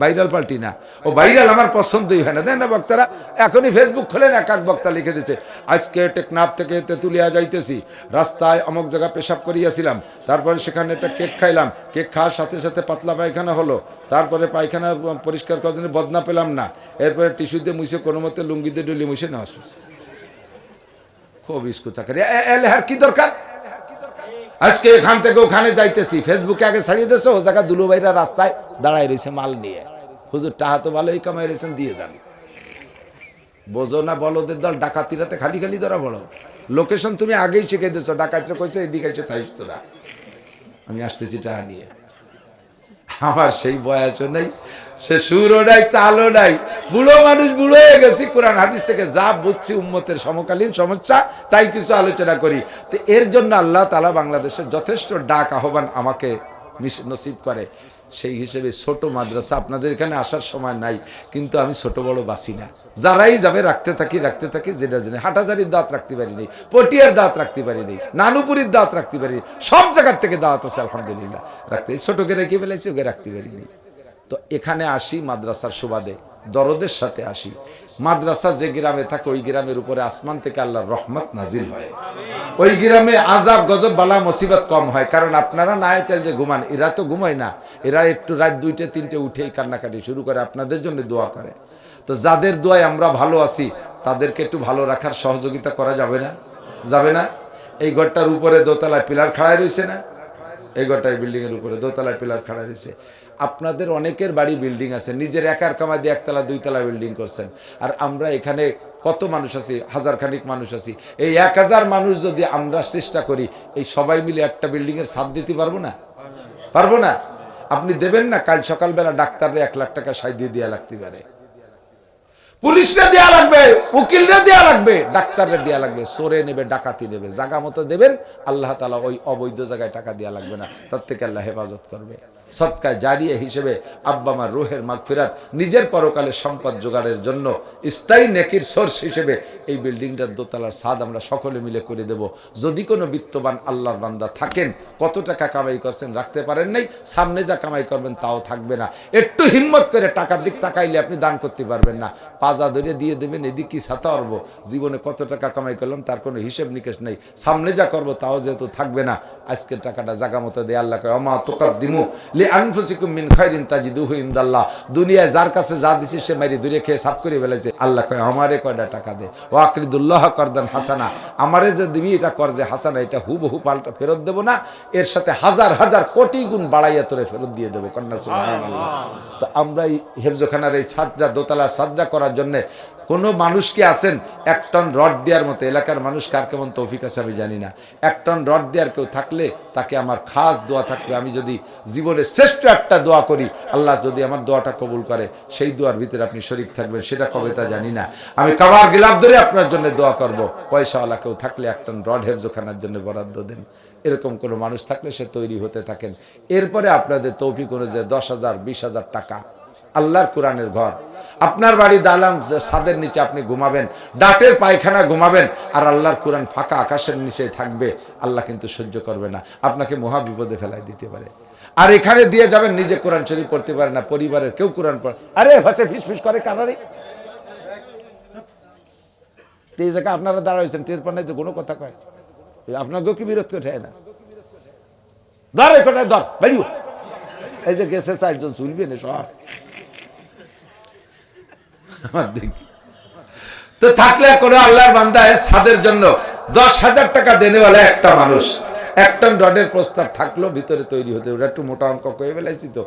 Viral পাল্টি না, ও viral আমার পছন্দই হয় না। দেন না বক্তারা এখনই ফেসবুক খোলেন, এক এক বক্তা লিখে দিচ্ছে আজকে টেকনাফ থেকে তেতুলিয়া যাইতেছি, রাস্তায় অমুক জায়গা পেশাব করিয়াছিলাম, তারপরে সেখানে একটা কেক খাইলাম, কেক খাওয়ার সাথে সাথে পাতলা পায়খানা হলো, তারপরে পায়খানা পরিষ্কার করার জন্য বদনা পেলাম না, এরপরে টিস্যু দিয়ে মুছে কোনো মতে লুঙ্গি দিয়ে ডুলি মুছে নেওয়া শুনছে। খুব ইস্কু থাকে এলেহার কি দরকার? আজকে এখান থেকে ওখানে যাইতেছি, ফেসবুকে আগে ছাড়িয়ে দিয়েছে, ও জায়গা দুলুভাইরা রাস্তায় দাঁড়াই রয়েছে মাল নিয়ে, হুজুর টাহা তো ভালোই কামাই রয়েছেন, দিয়ে যান। বোঝো না বলদের দল, ডাকাতিরাতে খালি খালি ধরা বড় লোকেশন তুমি আগেই শিখে দিয়েছো, ডাকাতিরা কইছে এদিকে এসে থাইস তোরা, আমি আসতেছি টাকা নিয়ে। আমার সেই বয়সও নেই, সে সুরও নাই, তালও নাই, বুড়ো মানুষ, বুড়ো হয়ে গেছি, কোরআন হাদিস থেকে যা বুঝছি উম্মতের সমকালীন সমস্যা তাই কিছু আলোচনা করি। তো এর জন্য আল্লাহ তাআলা বাংলাদেশের যথেষ্ট ডাক আহ্বান আমাকে নসিব করে, সেই হিসেবে ছোট মাদ্রাসা আপনাদের এখানে আসার সময় নাই, কিন্তু আমি ছোট বড় বাসি না, যারাই যাবে রাখতে থাকি, যেটা জেনে হাটাজারির দাঁত রাখতে পারি নেই, পটিয়ার দাঁত রাখতে পারি নেই, নানুপুরির দাঁত রাখতে পারি, সব জায়গার থেকে দাঁত আছে আলহামদুলিল্লাহ রাখতে, ছোটকে রেখে ফেলেছি, ওকে রাখতে পারি নেই। তো এখানে আসি মাদ্রাসার সুবাদে, দরদের সাথে আসি। মাদ্রাসা যে গ্রামে থাকে ওই গ্রামের উপরে আসমান থেকে আল্লাহর রহমত নাজিল হয়, ওই গ্রামে আযাব গজব বালা মুসিবত কম হয়। কারণ আপনারা না তেল যে ঘুমান, এরা তো ঘুমায় না, এরা একটু রাত 2টে 3টে উঠেই কান্নাকাটি শুরু করে, আপনাদের জন্য দোয়া করে। তো যাদের দোয়ায় আমরা ভালো আছি তাদেরকে একটু ভালো রাখার সহযোগিতা করা যাবে না? যাবে না? এই ঘরটার উপরে দোতলায় পিলার খাড়ায় রয়েছে না, এই ঘরটায় বিল্ডিং এর উপরে দোতলায় পিলার খাড়ায় রয়েছে। আপনাদের অনেকের বাড়ি বিল্ডিং আছে, নিজের একার কামাই দিয়ে একতলা দুইতলা বিল্ডিং করছেন, আর আমরা এখানে কত মানুষ আছি, হাজার খানিক মানুষ আছি, এই 1000 মানুষ যদি আমরা চেষ্টা করি এই সবাই মিলে একটা বিল্ডিং এর ছাদ দিতে পারবো না? পারবো না? আপনি দেবেন না? কাল সকালবেলা ডাক্তাররে 1 লাখ টাকা সাই দিয়ে দেওয়া লাগতে পারে, পুলিশরা দেওয়া লাগবে, উকিলরা দেওয়া লাগবে, ডাক্তাররা দেওয়া লাগবে, চোরে নেবে, ডাকাতি নেবে, জায়গা মতো দেবেন, আল্লাহ তাআলা ওই অবৈধ জায়গায় টাকা দেওয়া লাগবে না, তার থেকে আল্লাহ হেফাজত করবে। সদকা জারিয়া হিসেবে আব্বা মার রুহের মাগফিরাত, নিজের পরকালের সম্পদ জোগাড়ের জন্য স্থায়ী নেকির সোর্স হিসেবে এই বিল্ডিংটার দোতলার ছাদ আমরা সকলে মিলে করে দেব। যদি কোনো বিত্তবান আল্লাহর বান্দা থাকেন, কত টাকা কামাই করছেন রাখতে পারেন নাই, সামনে যা কামাই করবেন তাও থাকবে না, একটু হিম্মত করে টাকার দিক তাকাইলে আপনি দান করতে পারবেন না, পাজা ধরে দিয়ে দেবেন, এদিক কি ছাতা অর্ব, জীবনে কত টাকা কামাই করলাম তার কোনো হিসেব নিকেশ নেই, সামনে যা করবো তাও যেহেতু থাকবে না, আজকের টাকাটা জায়গা মতো দিয়ে আল্লাহ কয় ওমা তুকাদ্দিমু লিআনফুসিকুম মিন খাইরিন তাজিদুহু ইনদাল্লাহ, দুনিয়ায় যার কাছে যা দিছি সে মারি দূরে খেয়ে সাফ করে ফেলেছে, আল্লাহ কয় আমারে কয়টা টাকা দে, ওয়া আকরিদুল্লাহ করদান হাসানা, আমারে যে দিবি এটা করজে হাসানা, এটা হুবহু পাল্টা ফেরত দেব না, এর সাথে হাজার হাজার কোটি গুণ বাড়াইয়া তোরে ফেরত দিয়ে দেবো, কন্যা সুবহানাল্লাহ। তো আমরা এই হেফজখানার এই ছাদটা, দোতলা ছাদটা করার জন্য কোনো মানুষ কি আছেন 1 টন রড দেওয়ার মতো? এলাকার মানুষ কার কেমন তৌফিক আছে আমি জানি না, 1 টন রড দেওয়ার কেউ থাকলে তাকে আমার খাস দোয়া থাকবে, আমি যদি জীবনে শ্রেষ্ঠ একটা দোয়া করি, আল্লাহ যদি আমার দোয়াটা কবুল করে, সেই দোয়ার ভিতরে আপনি শরীক থাকবেন, সেটা কবে তা জানি না, আমি কাবার গিলাফ ধরে আপনার জন্য দোয়া করব, পয়সাওয়ালা কেউ থাকলে 1 টন রড হেফজখানার জন্য বরাদ্দ দেন, এরকম কোনো মানুষ থাকলে সে তৈরি হতে থাকেন। এরপরে আপনাদের তৌফিক অনুযায়ী 10,000 20,000 টাকা, আল্লাহর কোরআনের ঘর, আপনার বাড়ি দালান ছাদের নিচে আপনি ঘুমাবেন, ডাটের পায়খানা ঘুমাবেন, আর আল্লাহর কোরআন ফাঁকা আকাশের নিচে থাকবে, আল্লাহ কিন্তু সহ্য করবে না, আপনাকে মহা বিপদে ফেলাই দিতে পারে। আর এখানে দিয়ে যাবেন, নিজে কোরআন শরীফ পড়তে পারে না, পরিবারের কেউ কোরআন পড়ে, আরে ভাষা ফিসফিস করে কানারে, এই জায়গায় আপনারা দাঁড়াইছেন, টের পান নাই যে কোনো কথা কয়, আপনাকেও কি বিরোধ করে না, ধর এই কোটায় ধর বেরিও, এই যে গেছে 4 জন চলবে না সব তো থাকলে কোনো আল্লাহর বান্দা এর ছাদের জন্য 10,000 টাকা দেনেওয়ালা একটা মানুষ, 1 টন রডের প্রস্তাব থাকলো ভিতরে তৈরি হতে, ওটা একটু মোটা অঙ্ক কয়ে ফেলাইছি তো,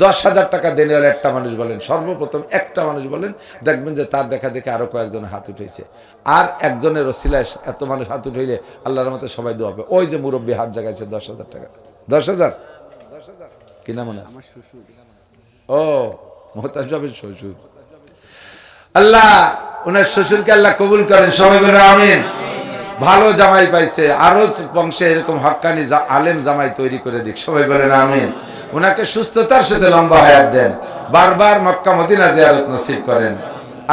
10,000 টাকা দেনেওয়ালা একটা মানুষ বলেন, সর্বপ্রথম একটা মানুষ বলেন, দেখবেন যে তার দেখা দেখে আরো কয়েকজন হাত উঠেছে, আর একজনের ওসিলায় এত মানুষ হাত উঠাইলে আল্লাহর রহমতে সবাই দোয়া হবে। ওই যে মুরব্বী হাত জাগাইছে 10,000 টাকা, 10,000 কিনা মনে, ও মোহতাজ সাহেবের শ্বশুর, আল্লাহ ওনার শ্বশুরকে আল্লাহ কবুল করেন, সবাই বলেন আমিন। ভালো জামাই পাইছে, আরো বংশে এরকম হক্কানি আলেম জামাই তৈরি করে দিক, সবাই বলেন আমিন। ওনাকে সুস্থতার সাথে লম্বা হায়াত দেন, বারবার মক্কা মদিনা জিয়ারত নসিব করেন।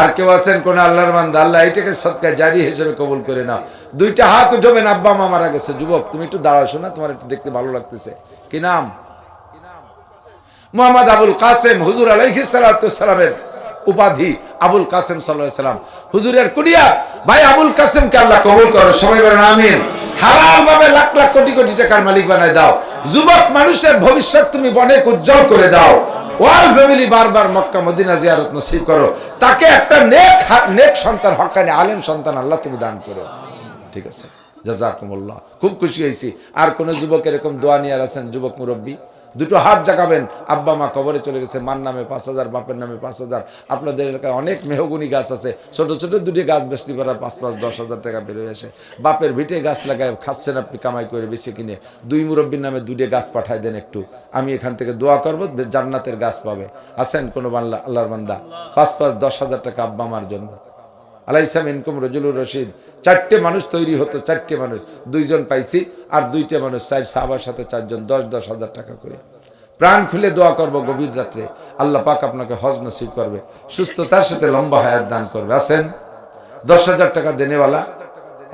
আর কেউ আছেন কোন আল্লাহর বান্দা, আল্লাহ এটাকে সদকা জারি হিসেবে কবুল করে নাও। 2টা হাত উঠাবেন, আব্বা মা মারা গেছে, যুবক তুমি একটু দাঁড়াও, শোনা তোমার একটু দেখতে ভালো লাগতেছে, কি নাম? মুহাম্মদ আবুল কাসেম, হুজুর আলাইহিস সালাতু সালামের উপাধি আবুল কাসেম সাল্লাল্লাহু আলাইহি সাল্লাম, হুজুরের কুনিয়া। ভাই আবুল কাসেমকে আল্লাহ কবুল করো, সবাই বলেন আমিন। হালাল ভাবে লাখ লাখ কোটি কোটি টাকার মালিক বানায় দাও। যুবক মানুষের ভবিষ্যৎ তুমি অনেক উজ্জ্বল করে দাও। ওয়াল ফ্যামিলি বারবার মক্কা মদিনা জিয়ারত নসিব করো, তাকে একটা নেক সন্তান, হক্কানি আলেম সন্তান আল্লাহ তুমি দান করো। ঠিক আছে, জাযাকুমুল্লাহ। খুব খুশি হয়েছি। আর কোন যুবক এরকম দোয়া নিয়ে আছেন? যুবক মুরব্বী দুটো হাত জাগাবেন। আব্বা মা কবরে চলে গেছে, মার নামে 5,000, বাপের নামে 5,000। আপনাদের এলাকায় অনেক মেহগুনি গাছ আছে, ছোট ছোট দুটি গাছ বেশি করা 5-10,000 টাকা বেরোয় আসে। বাপের ভিটে গাছ লাগায় খাচ্ছেন আপনি কামাই করে বেশি কিনে। 2 মুরব্বীর নামে 2 গাছ পাঠায় দেন একটু, আমি এখান থেকে দোয়া করবো, জান্নাতের গাছ পাবে। আছেন কোনো বাংলা আল্লাহর বান্দা? 5-10,000 টাকা আব্বা মার জন্য। আলাইসাম ইনকুম রজুলুর রশিদ। 4টে মানুষ তৈরি হতো, 4টে মানুষ, 2 জন পাইছি, আর 2টে মানুষ, 4 সাহাবার সাথে 4 জন, 10,000 টাকা করে। প্রাণ খুলে দোয়া করব গভীর রাত্রে, আল্লাহ পাক আপনাকে হজ নসিব করবে, সুস্থতার সাথে লম্বা হায়াত দান করবে। আছেন 10,000 টাকা দেনেওয়ালা?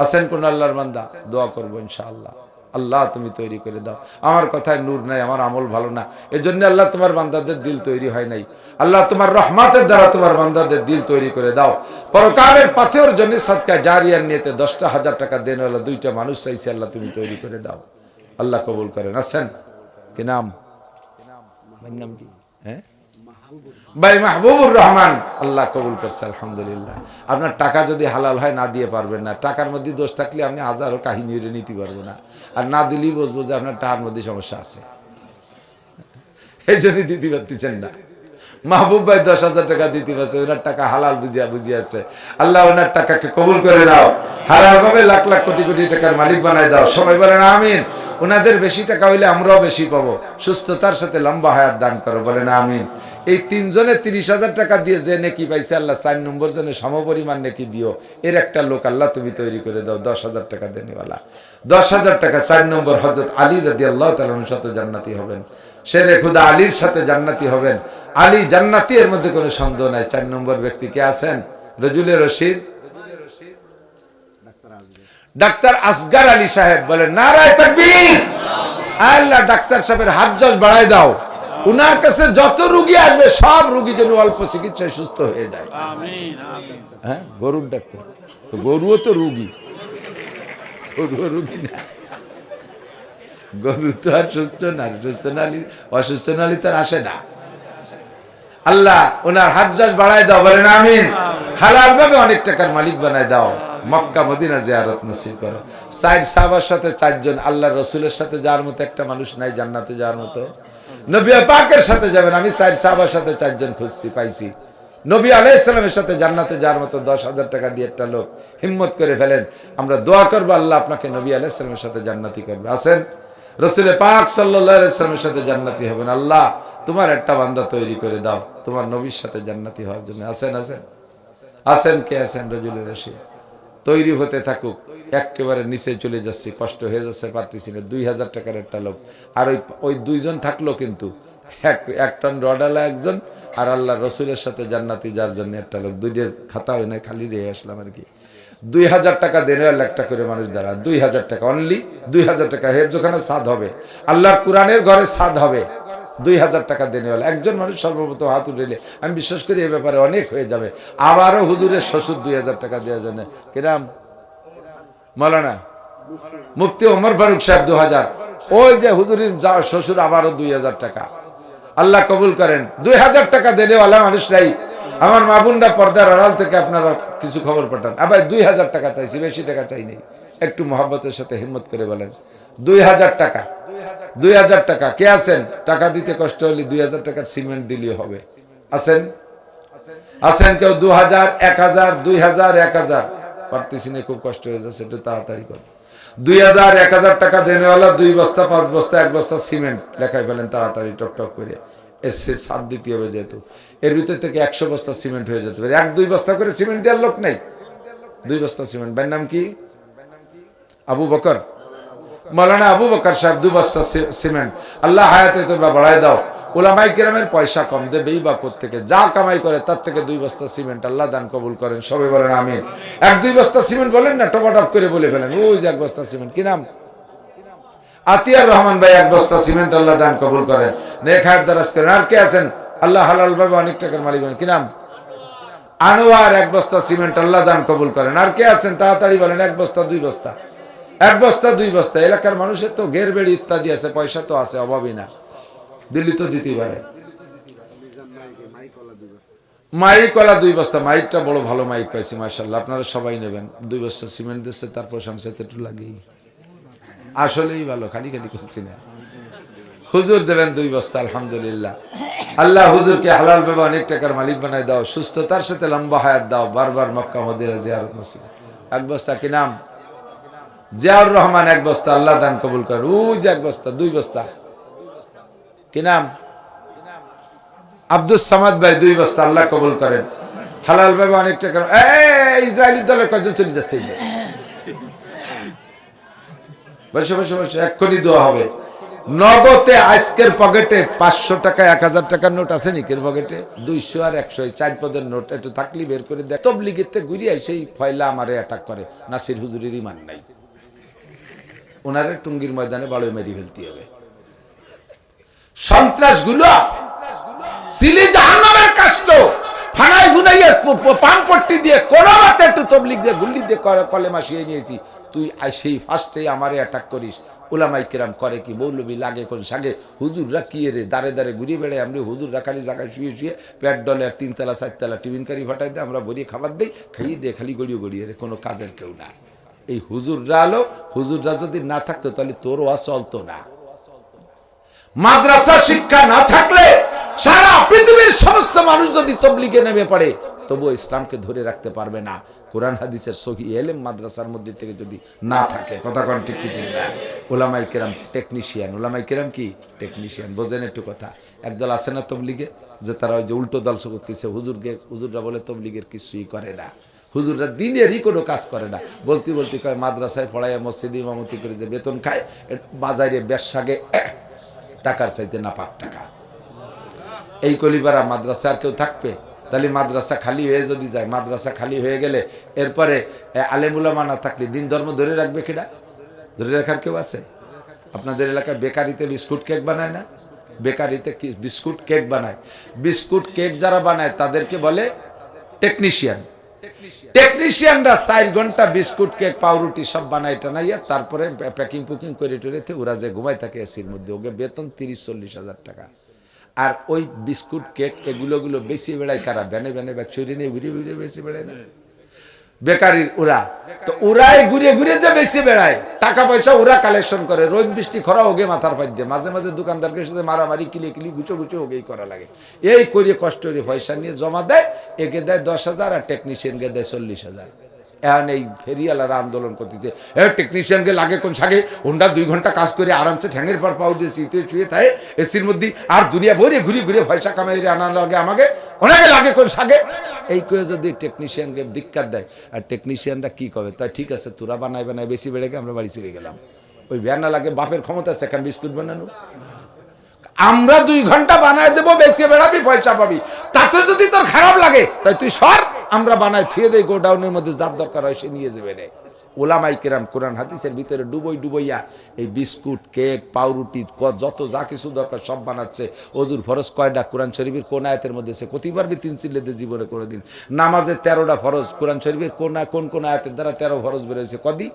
আছেন কোন আল্লাহর বান্দা? দোয়া করবো ইনশাআল্লাহ। আল্লাহ তুমি তৈরি করে দাও। আমার কথায় নূর নাই, আমার আমল ভালো না, এজন্য আল্লাহ তোমার বান্দাদের দিল তৈরি হয় নাই। আল্লাহ তোমার রহমতের দ্বারা তোমার বান্দাদের দিল তৈরি করে দাও। পরকালের পাথের জন্য সদকা জারিয়ার নিয়তে 10,000 টাকা দেনওয়ালা 2টা মানুষ চাইছে, আল্লাহ তুমি তৈরি করে দাও। আল্লাহ কবুল করেন। আছেন কি নাম? নাম কি? হ্যাঁ, ভাই মাহবুবুর রহমান। আল্লাহ কবুল করছে, আলহামদুলিল্লাহ। আপনার টাকা যদি হালাল হয় না দিয়ে পারবেন না। টাকার মধ্যে দোষ থাকলে আপনি হাজারো কাহিনী নিতে পারবো না, আর না দিলেই বুঝবো যে আপনার টাকার মধ্যে সমস্যা আছে, এই জন্যই দিতে পারতেছেন না। মাহবুব ভাই 10,000 টাকা দিতে পারছে, ওনার টাকা হালাল বুঝিয়ে আসছে। আল্লাহ ওনার টাকাকে কবুল করে নাও, হালাল ভাবে লাখ লাখ কোটি কোটি টাকার মালিক বানায় দাও। সবাই বলেন আমিন। ওনাদের বেশি টাকা হইলে আমরাও বেশি পাবো, সুস্থতার সাথে লম্বা হায়াত দান করো, বলেন আমিন। এই 3 জনে 30,000 টাকা দিয়ে যে নেকি পাইছে, আল্লাহ 4 নম্বর জনে সমপরিমাণ নেকি দিও। এর একটা লোক আল্লাহ তুমি তৈরি করে দাও, 10,000 টাকা দেনেওয়ালা। 10,000 টাকা 4 নম্বর হযরত আলী রাদিয়াল্লাহু তাআলা আনহুর সাথে জান্নাতি হবেন। শেরে খুদা আলীর সাথে জান্নাতি হবেন। আলী জান্নাতি, এর মধ্যে কোনো সন্দেহ নাই। 4 নম্বর ব্যক্তি কে আছেন? রজুলে রশিদ ডাক্তার আসগার আলী সাহেব। বলেন নারায়ে তাকবীর। আল্লাহ ডাক্তার সাহেবের হাত জশ বাড়ায় দাও। উনার কাছে যত রোগী আসবে সব রোগী যেন অল্প চিকিৎসায় সুস্থ হয়ে যায়। আমিন আমিন। হ্যাঁ, গরুর ডাক্তার তো, গরুও তো রোগী, গরুও রোগী না, গরু তো আর সুস্থ না, সুস্থ নালি অসুস্থ নালি তার আসে না। আল্লাহ ওনার হাত জশ বাড়ায় দাও, বলেন আমিন। হালাল ভাবে অনেক টাকার মালিক বানায় দাও। মক্কা মদিনা জিয়ারত নসিব করো। 4 সাহাবার সাথে 4 জন, আল্লাহর রাসূলের সাথে যাওয়ার মতো একটা মানুষ নাই জান্নাতে যাওয়ার মতো। নবী পাকের সাথে যাবেন। আমি 4 সাহাবার সাথে 4 জন খুঁজছি, পাইছি। নবী আলাইহিস সালামের সাথে জান্নাতে যাওয়ার মতো 10,000 টাকা দিয়ে একটা লোক হিম্মত করে ফেলেন। আমরা দোয়া করব আল্লাহ আপনাকে নবী আলাইহিস সালামের সাথে জান্নাতি করবে। আছেন রাসূল পাক সাল্লাল্লাহু আলাইহি ওয়াসাল্লামের সাথে জান্নাতি হবেন। আল্লাহ তোমার একটা বান্দা তৈরি করে দাও তোমার নবীর সাথে জান্নাতি হওয়ার জন্য। আছেন আছেন আছেন কে আছেন? রজুলে রশিদ তৈরি হতে থাকুক। একেবারে নিচে চলে যাচ্ছি, কষ্ট হয়ে যাচ্ছে, পারতেছি না। 2,000 টাকার একটা লোক, আর ওই 2 জন থাকলো, কিন্তু এক টন রডালা একজন, আর আল্লাহ রসুলের সাথে জান্নাতি যার জন্য একটা লোক। 2 খাতা হয় না, খালি রেখে আসলাম আর কি। 2,000 টাকা দেনে একটা করে মানুষ দ্বারা 2,000 টাকা, অনলি 2,000 টাকা। হেফজখানা সাদ হবে, আল্লাহর কোরআনের ঘরে সাদ হবে। 2,000 টাকা দেনেওয়ালা একজন মানুষ সর্বপ্রথম হাত উঠেলে আমি বিশ্বাস করি এই ব্যাপারে অনেক হয়ে যাবে। আবারও হুজুরের শ্বশুর 2,000 টাকা দেওয়ার জন্য, কিরাম মৌলানা মুফতি ওমর ফারুক সাহেব 2,000। ওই যে হুজুরের শ্বশুর আবারও 2,000 টাকা। আল্লাহ কবুল করেন। 2,000 টাকা দেনেওয়ালা মানুষ নাই। আমার মা বোনরা পর্দার আড়াল থেকে আপনারা কিছু খবর পাঠান। আবার 2,000 টাকা চাইছি, বেশি টাকা চাই নেই। একটু মহব্বতের সাথে হিম্মত করে বলেন 2,000 টাকা। 2,000 টাকা কে আছেন? টাকা দিতে কষ্ট হলে 2,000 টাকার সিমেন্ট দিলেই হবে। আছেন আছেন কেউ? 2,000, 1,000, 2,000, 1,000 পারতেছি না, খুব কষ্ট হয়ে যাচ্ছে, একটু তাড়াতাড়ি করুন। 2,000, 1,000 টাকা দেনেওয়ালা 2 বস্তা, 5 বস্তা, 1 বস্তা সিমেন্ট লেখাই ফেলেন তাড়াতাড়ি, টক টক করে। এর সে সাত দিতে হবে, যেহেতু এর ভিতর থেকে 100 বস্তা সিমেন্ট হয়ে যেতে পারে। 1-2 বস্তা করে সিমেন্ট দেওয়ার লোক নেই। 2 বস্তা সিমেন্ট। ভাইয়ের নাম কি? আবু বকর, মৌলানা আবু বকর সাহেব। 2 বস্তা সিমেন্ট। আল্লাহ হায়াতে তোমরা বাড়ায় দাও। উলামায়ে কেরামের পয়সা কম, দেবেই বা কোত্থেকে? যা কামাই করে তার থেকে 2 বস্তা সিমেন্ট আল্লাহ দান কবুল করেন। সবাই বলেন আমিন। 1-2 বস্তা সিমেন্ট বলেন না, টপাটপ করে বলে ফেলেন। ওই যে 1 বস্তা সিমেন্ট। কি নাম? আতিয়ার রহমান ভাই 1 বস্তা সিমেন্ট আল্লাহ দান কবুল করেন, নেক হায়াত দারাজ করেন। আর কে আছেন আল্লাহ হালাল ভাবে অনেক টাকার মালিক বলেন, কি নাম? আনোয়ার 1 বস্তা সিমেন্ট আল্লাহ দান কবুল করেন। আর কে আছেন তাড়াতাড়ি বলেন? 1 বস্তা 2 বস্তা, 1 বস্তা 2 বস্তা। এলাকার মানুষের তো ঘের বেড়ি ইত্যাদি আছে, পয়সা তো আছে, অভাবই না, দিল্লি তো দিতে পারে। মাইক ওলা 2 বস্তা, মাইকটা বড় ভালো মাইক পাইছি মাশাআল্লাহ, আপনারা সবাই নেবেন। 2 বস্তা সিমেন্ট দিচ্ছে, তারপর সংসার একটু লাগেই, আসলেই ভালো, খালি খালি করছি না। হুজুর দেবেন 2 বস্তা, আলহামদুলিল্লাহ। আল্লাহ হুজুরকে হালাল ভাবে অনেক টাকার মালিক বানায় দাও, সুস্থতার সাথে লম্বা হায়াত দাও, বারবার মক্কা মদিনা জিয়ারত নসিব। 1 বস্তা, কি নাম? জিয়াউর রহমান 1 বস্তা, আল্লাহ দান কবুল করেন। ওই যে 1 বস্তা 2 বস্তা, কি নাম? আব্দুল সামাদ ভাই 2 বস্তা, আল্লাহ কবুল করেন। হালাল ভাবে অনেক টাকা। ইসরায়েলি দলের কজন চলে যাচ্ছে? বসে বসে বসে, এক্ষুনি দোয়া হবে। নগদে আজকের পকেটে 500 টাকা 1000 টাকার নোট আছে নিকের পকেটে, 200 আর 100 4 পদের নোট একটু থাকলে বের করে দেয়। তবলিগেতে ঘুরিয়ে সেই ফয়লা আমারে অ্যাটাক করে, নাসির হুজুরের ইমান নাই, ওনারে টুঙ্গির ময়দানে বাড়ি মেরে ফেলতে হবে। সন্ত্রাসগুলো সিলি জাহান্নামের কাষ্ট, ফানাই ফুনাইয়ে পানপট্টি দিয়ে কোলাবাতে একটু তবলিগ দিয়ে গুল্লি দিয়ে কলেমা শিয়ে নিয়েছি, তুই সেই ফার্স্টেই আমারে অ্যাটাক করিস। উলামাই কিরাম করে কি, মৌলবি লাগে কোন সাগে, হুজুররা কি রে দাঁড়ে দাঁড়ে ঘুরিয়ে বেড়ায়, আমরা হুজুররা খালি জায়গায় শুয়ে শুয়ে পেট ডলে 3 তলা 4 তলা টিফিন কারি ফাটাই দেয়, আমরা ভরিয়ে খাবার দিই, খাইয়ে দিয়ে খালি গড়িয়ে গড়িয়ে রে, কোনো কাজের কেউ না। এই হুজুররা আলো, হুজুররা যদি না থাকতো তাহলে তোর ওয়া চলতো না। মাদ্রাসা শিক্ষা না থাকলে সারা পৃথিবীর সমস্ত মানুষ যদি তবলিগে নেমে পড়ে, তবুও ইসলামকে ধরে রাখতে পারবে না। কোরআন হাদিসের সহি এলেম মাদ্রাসার মধ্যে থেকে যদি না থাকে, কথা কোন ঠিক ঠিক না। ওলামাই কেরাম টেকনিশিয়ান, ওলামাই কেরাম কি টেকনিশিয়ান, বোঝেন একটু কথা। একদল আছে না তবলিগে, যে তারা ওই যে উল্টো দল করতেছে, হুজুররা বলে তবলিগের কিছুই করে না, হুজুররা দিনেরই কোনো কাজ করে না। বলতে বলতে কয় মাদ্রাসায় পড়ায় মসজিদে ইমামতি করে যে বেতন খায়, বাজারে ব্যবসাগে টাকার চাইতে না 5 টাকা। এই কলিপাড়া মাদ্রাসা আর কেউ থাকবে? তাহলে মাদ্রাসা খালি হয়ে যদি যায়, মাদ্রাসা খালি হয়ে গেলে এরপরে আলেমুলামা না থাকলে দিন ধর্ম ধরে রাখবে কিনা? ধরে রাখার কেউ আছে? আপনাদের এলাকায় বেকারিতে বিস্কুট কেক বানায় না? বেকারিতে কি বিস্কুট কেক বানায়? বিস্কুট কেক যারা বানায় তাদেরকে বলে টেকনিশিয়ান। টেকনিশিয়ানরা 4 ঘন্টা বিস্কুট কেক পাউরুটি সব বানায় টানাইয়া তারপরে প্যাকিং পুকিং করে টুরেতে ওরা যে ঘুমায় থাকে এসির মধ্যে, ওকে বেতন 30-40 হাজার টাকা। আর ওই বিস্কুট কেক এগুলো বেশি বেড়ায় কারা? ভ্যানে ভ্যানে ব্যাগ চুরি নিয়ে ঘুরে ঘুরে বেশি বেড়ায় না বেকারির ওরা, তো ওরাই ঘুরে ঘুরে যে বেশি বেড়ায়, টাকা পয়সা ওরা কালেকশন করে। রোদ বৃষ্টি খরা ওগে মাথার পাই দিয়ে, মাঝে মাঝে দোকানদারকে সাথে মারামারি কিলি কিলি গুছো গুছো ওগেই করা লাগে। এই করে কষ্ট করে পয়সা নিয়ে জমা দেয়, একে দেয় 10,000 আর টেকনিশিয়ানকে দেয় 40,000। এখন এই ফেরিওয়ালারা আন্দোলন করতেছে, টেকনিশিয়ানকে লাগে কোন সাগে, ওনরা 2 ঘন্টা কাজ করে আরামসে ঠ্যাঙের পর পাও দিয়ে শীতে শুয়ে থাকে এসির মধ্যে, আর দুনিয়া ভরে ঘুরে ঘুরে পয়সা কামাই আনা লাগে আমাকে, ওনাকে লাগে কোন সাগে। এই করে যদি টেকনিশিয়ানকে ধিক্কার দেয়, আর টেকনিশিয়ানরা কি করবে, তাই ঠিক আছে তোরা বানায় বানায় বেশি বেড়ে গিয়ে আমরা বাড়ি চলে গেলাম। ওই ভ্যান লাগে বাপের ক্ষমতা আছে এখন বিস্কুট বানানো, আমরা 2 ঘন্টা বানায় দেবো, বেঁচে বেড়াবি, পয়সা পাবি। তাতে যদি তোর খারাপ লাগে তাই তুই সর, আমরা বানায় থুয়ে দেই গোডাউনের মধ্যে, যার দরকার হয় সে নিয়ে যাবে রে। ওলামাই কেরাম কোরআন হাদিসের ভিতরে ডুবইয়া এই বিস্কুট কেক পাউরুটি যত যা কিছু দরকার সব বানাচ্ছে। ওজুর ফরজ কয়টা? কোরআন শরীফের কোন আয়াতের মধ্যে সে কতি পারবি 3 চিল্লেতে জীবনে করে দিন। নামাজের 13টা ফরজ, কোরআন শরীফের কোন আয়াতের দ্বারা 13 ফরজ বেরোয়েছে? কদি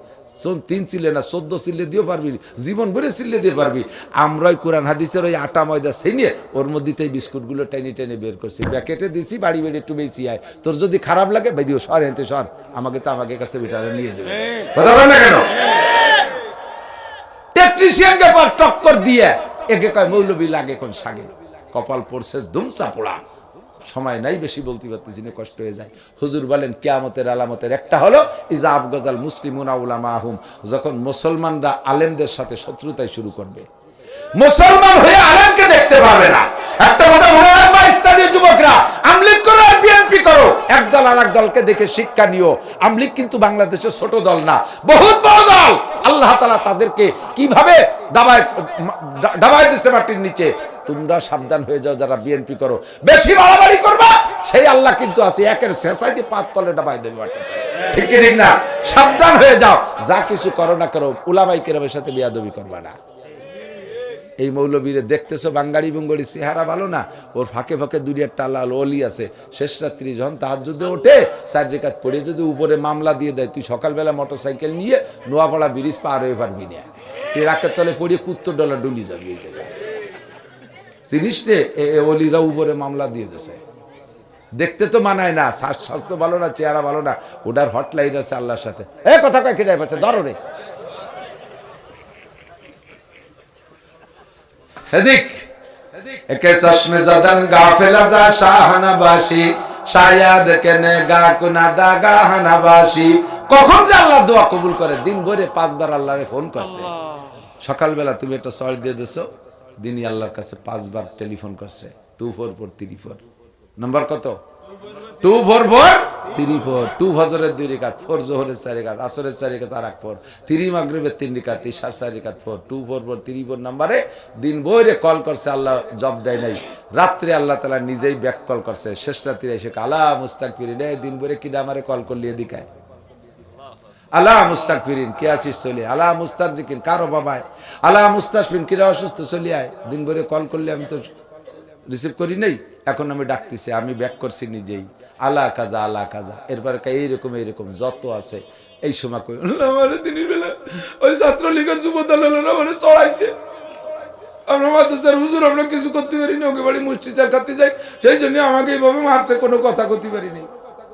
3 চিল্লে না 14 চিল্লে দিয়েও পারবি, জীবন ভরে চিল্লে দিয়ে পারবি। আমরাই কোরআন হাদিসের ওই আটা ময়দা সেই নিয়ে ওর মধ্যে বিস্কুটগুলো টেনে টেনে বের করছি, প্যাকেটে দিছি, বাড়ি বেড়ে একটু বেশি আয়। তোর যদি খারাপ লাগে বেরিও, সর হেনতে সর, আমাকে কাছে বিটারে নিয়ে যাবে। কথা বল না কেন? টেকনিশিয়ানকে পর টক্কর দিয়ে একে কয় মৌলবি লাগে কোন সাগে, কপাল পড়ছে ধুমসা পোড়া। সময় নাই বেশি বলতে পারতেছি না, কষ্ট হয়ে যায়। হুজুর বলেন কিয়ামতের আলামতের একটা হলো ইজা আবগাজাল মুসলিমুনা উলামাহুম, যখন মুসলমানরা আলেমদের সাথে শত্রুতাই শুরু করবে। মুসলমান হয়ে আলেমকে দেখতে পারবে না। একটা কথা মনে রাখবা স্থানীয় যুবকরা, আমলিগ করো আর বিএনপি করো, একদল আর এক দলকে দেখে শিক্ষা নিও। আমলিগ কিন্তু বাংলাদেশের ছোট দল না, বহুত বড় দল। আল্লাহ তাআলা তাদেরকে কিভাবে দাবায় দিচ্ছে মাটির নিচে। তোমরা সাবধান হয়ে যাও যারা বিএনপি করো, বেশি বাড়াবাড়ি করবা সেই আল্লাহ কিন্তু আছে, একের শেষাইতে 5 তলে দাবায় দেবে মাটি। ঠিক ঠিক না? সাবধান হয়ে যাও, যা কিছু করো না করো উলামায়ে কেরামের সাথে বেয়াদবি করবা না। এই মৌলবীরে দেখতেছো বাঙ্গাড়ি বুঙ্গড়ি চেহারা ভালো না, ওর ফাঁকে ফাঁকে দুনিয়ার টালাল অলি আছে। শেষ রাত্রি যখন তাহাজ্জুদে ওঠে 4 রাকাত পড়ে যদি উপরে মামলা দিয়ে দেয়, তুই সকালবেলা মোটরসাইকেল নিয়ে নোয়াপাড়া ব্রিজ পার হয়ে পারবি না, তুই রাকের তলে পড়িয়ে $70 ডুলি যাবি। এই জায়গায় জিনিস রে, অলিরা উপরে মামলা দিয়ে দিছে। দেখতে তো মানায় না, স্বাস্থ্য ভালো না, চেহারা ভালো না, ওটার হটলাইন আছে আল্লাহর সাথে। কথা কয় কেটে পাচ্ছে, ধরো রে হেদিক একে চশমে জাদান গাফেলা যা শাহনাবাসী শায়াদ কেনে গা কুনাদা গাহানাবাসী। কখন যে আল্লাহ দোয়া কবুল করে, দিন ভরে 5 বার আল্লাহরে ফোন করছে। সকালবেলা তুমি একটা সর্ট দিয়ে দিছো, দিনই আল্লাহর কাছে 5 বার টেলিফোন করছে। 24434 নাম্বার কত? 24434। 2 ফজরের 2 রাকাত, 4 যোহরের 4 রাকাত, আসরের 4 রাকাত আর 1 4, 3 মাগরিবের 3 রাকাত, ইশার 4 রাকাত 4। 24434 নম্বরে দিন ভরে কল করছে, আল্লাহ জব দেয় নাই। রাত্রে আল্লাহ তাআলা নিজেই ব্যাক কল করছে। শেষ রাত্রে এসে আলা মুস্তাগফিরিন, দিন ভরে কিডা আমারে কল করলি এদিকায়, আলা মুস্তাগফিরিন কে আসিস চলে, আলা মুস্তারজিকিন কারো বাবায়, আলা মুস্তাশফিন কিরা অসুস্থ চলে আয়। দিন ভরে কল করলে আমি তো রিসিভ করি নাই, এখন আমি ডাকতেছি, আমি ব্যাক করছি নিজেই, আলা কাজা আলা কাজা। এরপরে এইরকম এইরকম যত আছে এই সময় কই আমার দিনের বেলা ওই ছাত্রলীগের যুব দলের মানে চড়াইছে, আমরা মাদ্রাসার হুজুর, আমরা কিছু করতে পারি না, ওকে বাড়ি মুষ্টিচার খাতে যাই, সেই জন্য আমাকে এইভাবে মারছে, কোনো কথা করতে পারি নাই।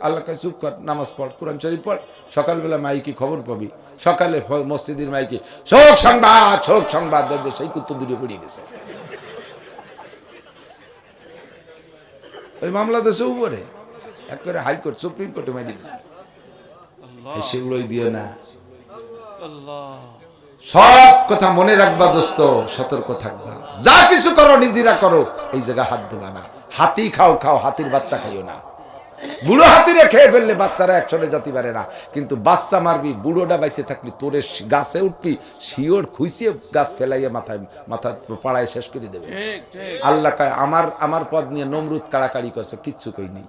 আল্লাহকে চুপ কর, নামাজ পড়, কোরআন শরীফ পড়। সকালবেলা মাইকি খবর পাবি, সকালে মসজিদের মাইকি শোক সংবাদ, শোক সংবাদ, সেই কুত্তো দূরে পড়িয়ে গেছে। ওই মামলা দেশে উপরে একবারে হাইকোর্ট সুপ্রিম কোর্টে মারি দিচ্ছে। সেগুলোই দিও না, সব কথা মনে রাখবা দোস্ত, সতর্ক থাকবা, যা কিছু করো নিজেরা করো, এই জায়গা হাত দেবা না। হাতি খাও খাও, হাতির বাচ্চা খাইও না। বুড়ো হাতিরে খেয়ে ফেললে বাচ্চারা একসঙ্গে যেতে পারে না, কিন্তু বাচ্চা মারবি, বুড়োটা বাইসে থাকলি তোরে গাছে উঠবি, শিওর খুইসিয়ে গাছ ফেলাইয়া মাথা পাড়ায় শেষ করে দেবে। আল্লাহ কয় আমার পদ নিয়ে নমরুদ কাড়াকাড়ি করছে, কিচ্ছু কই নেই।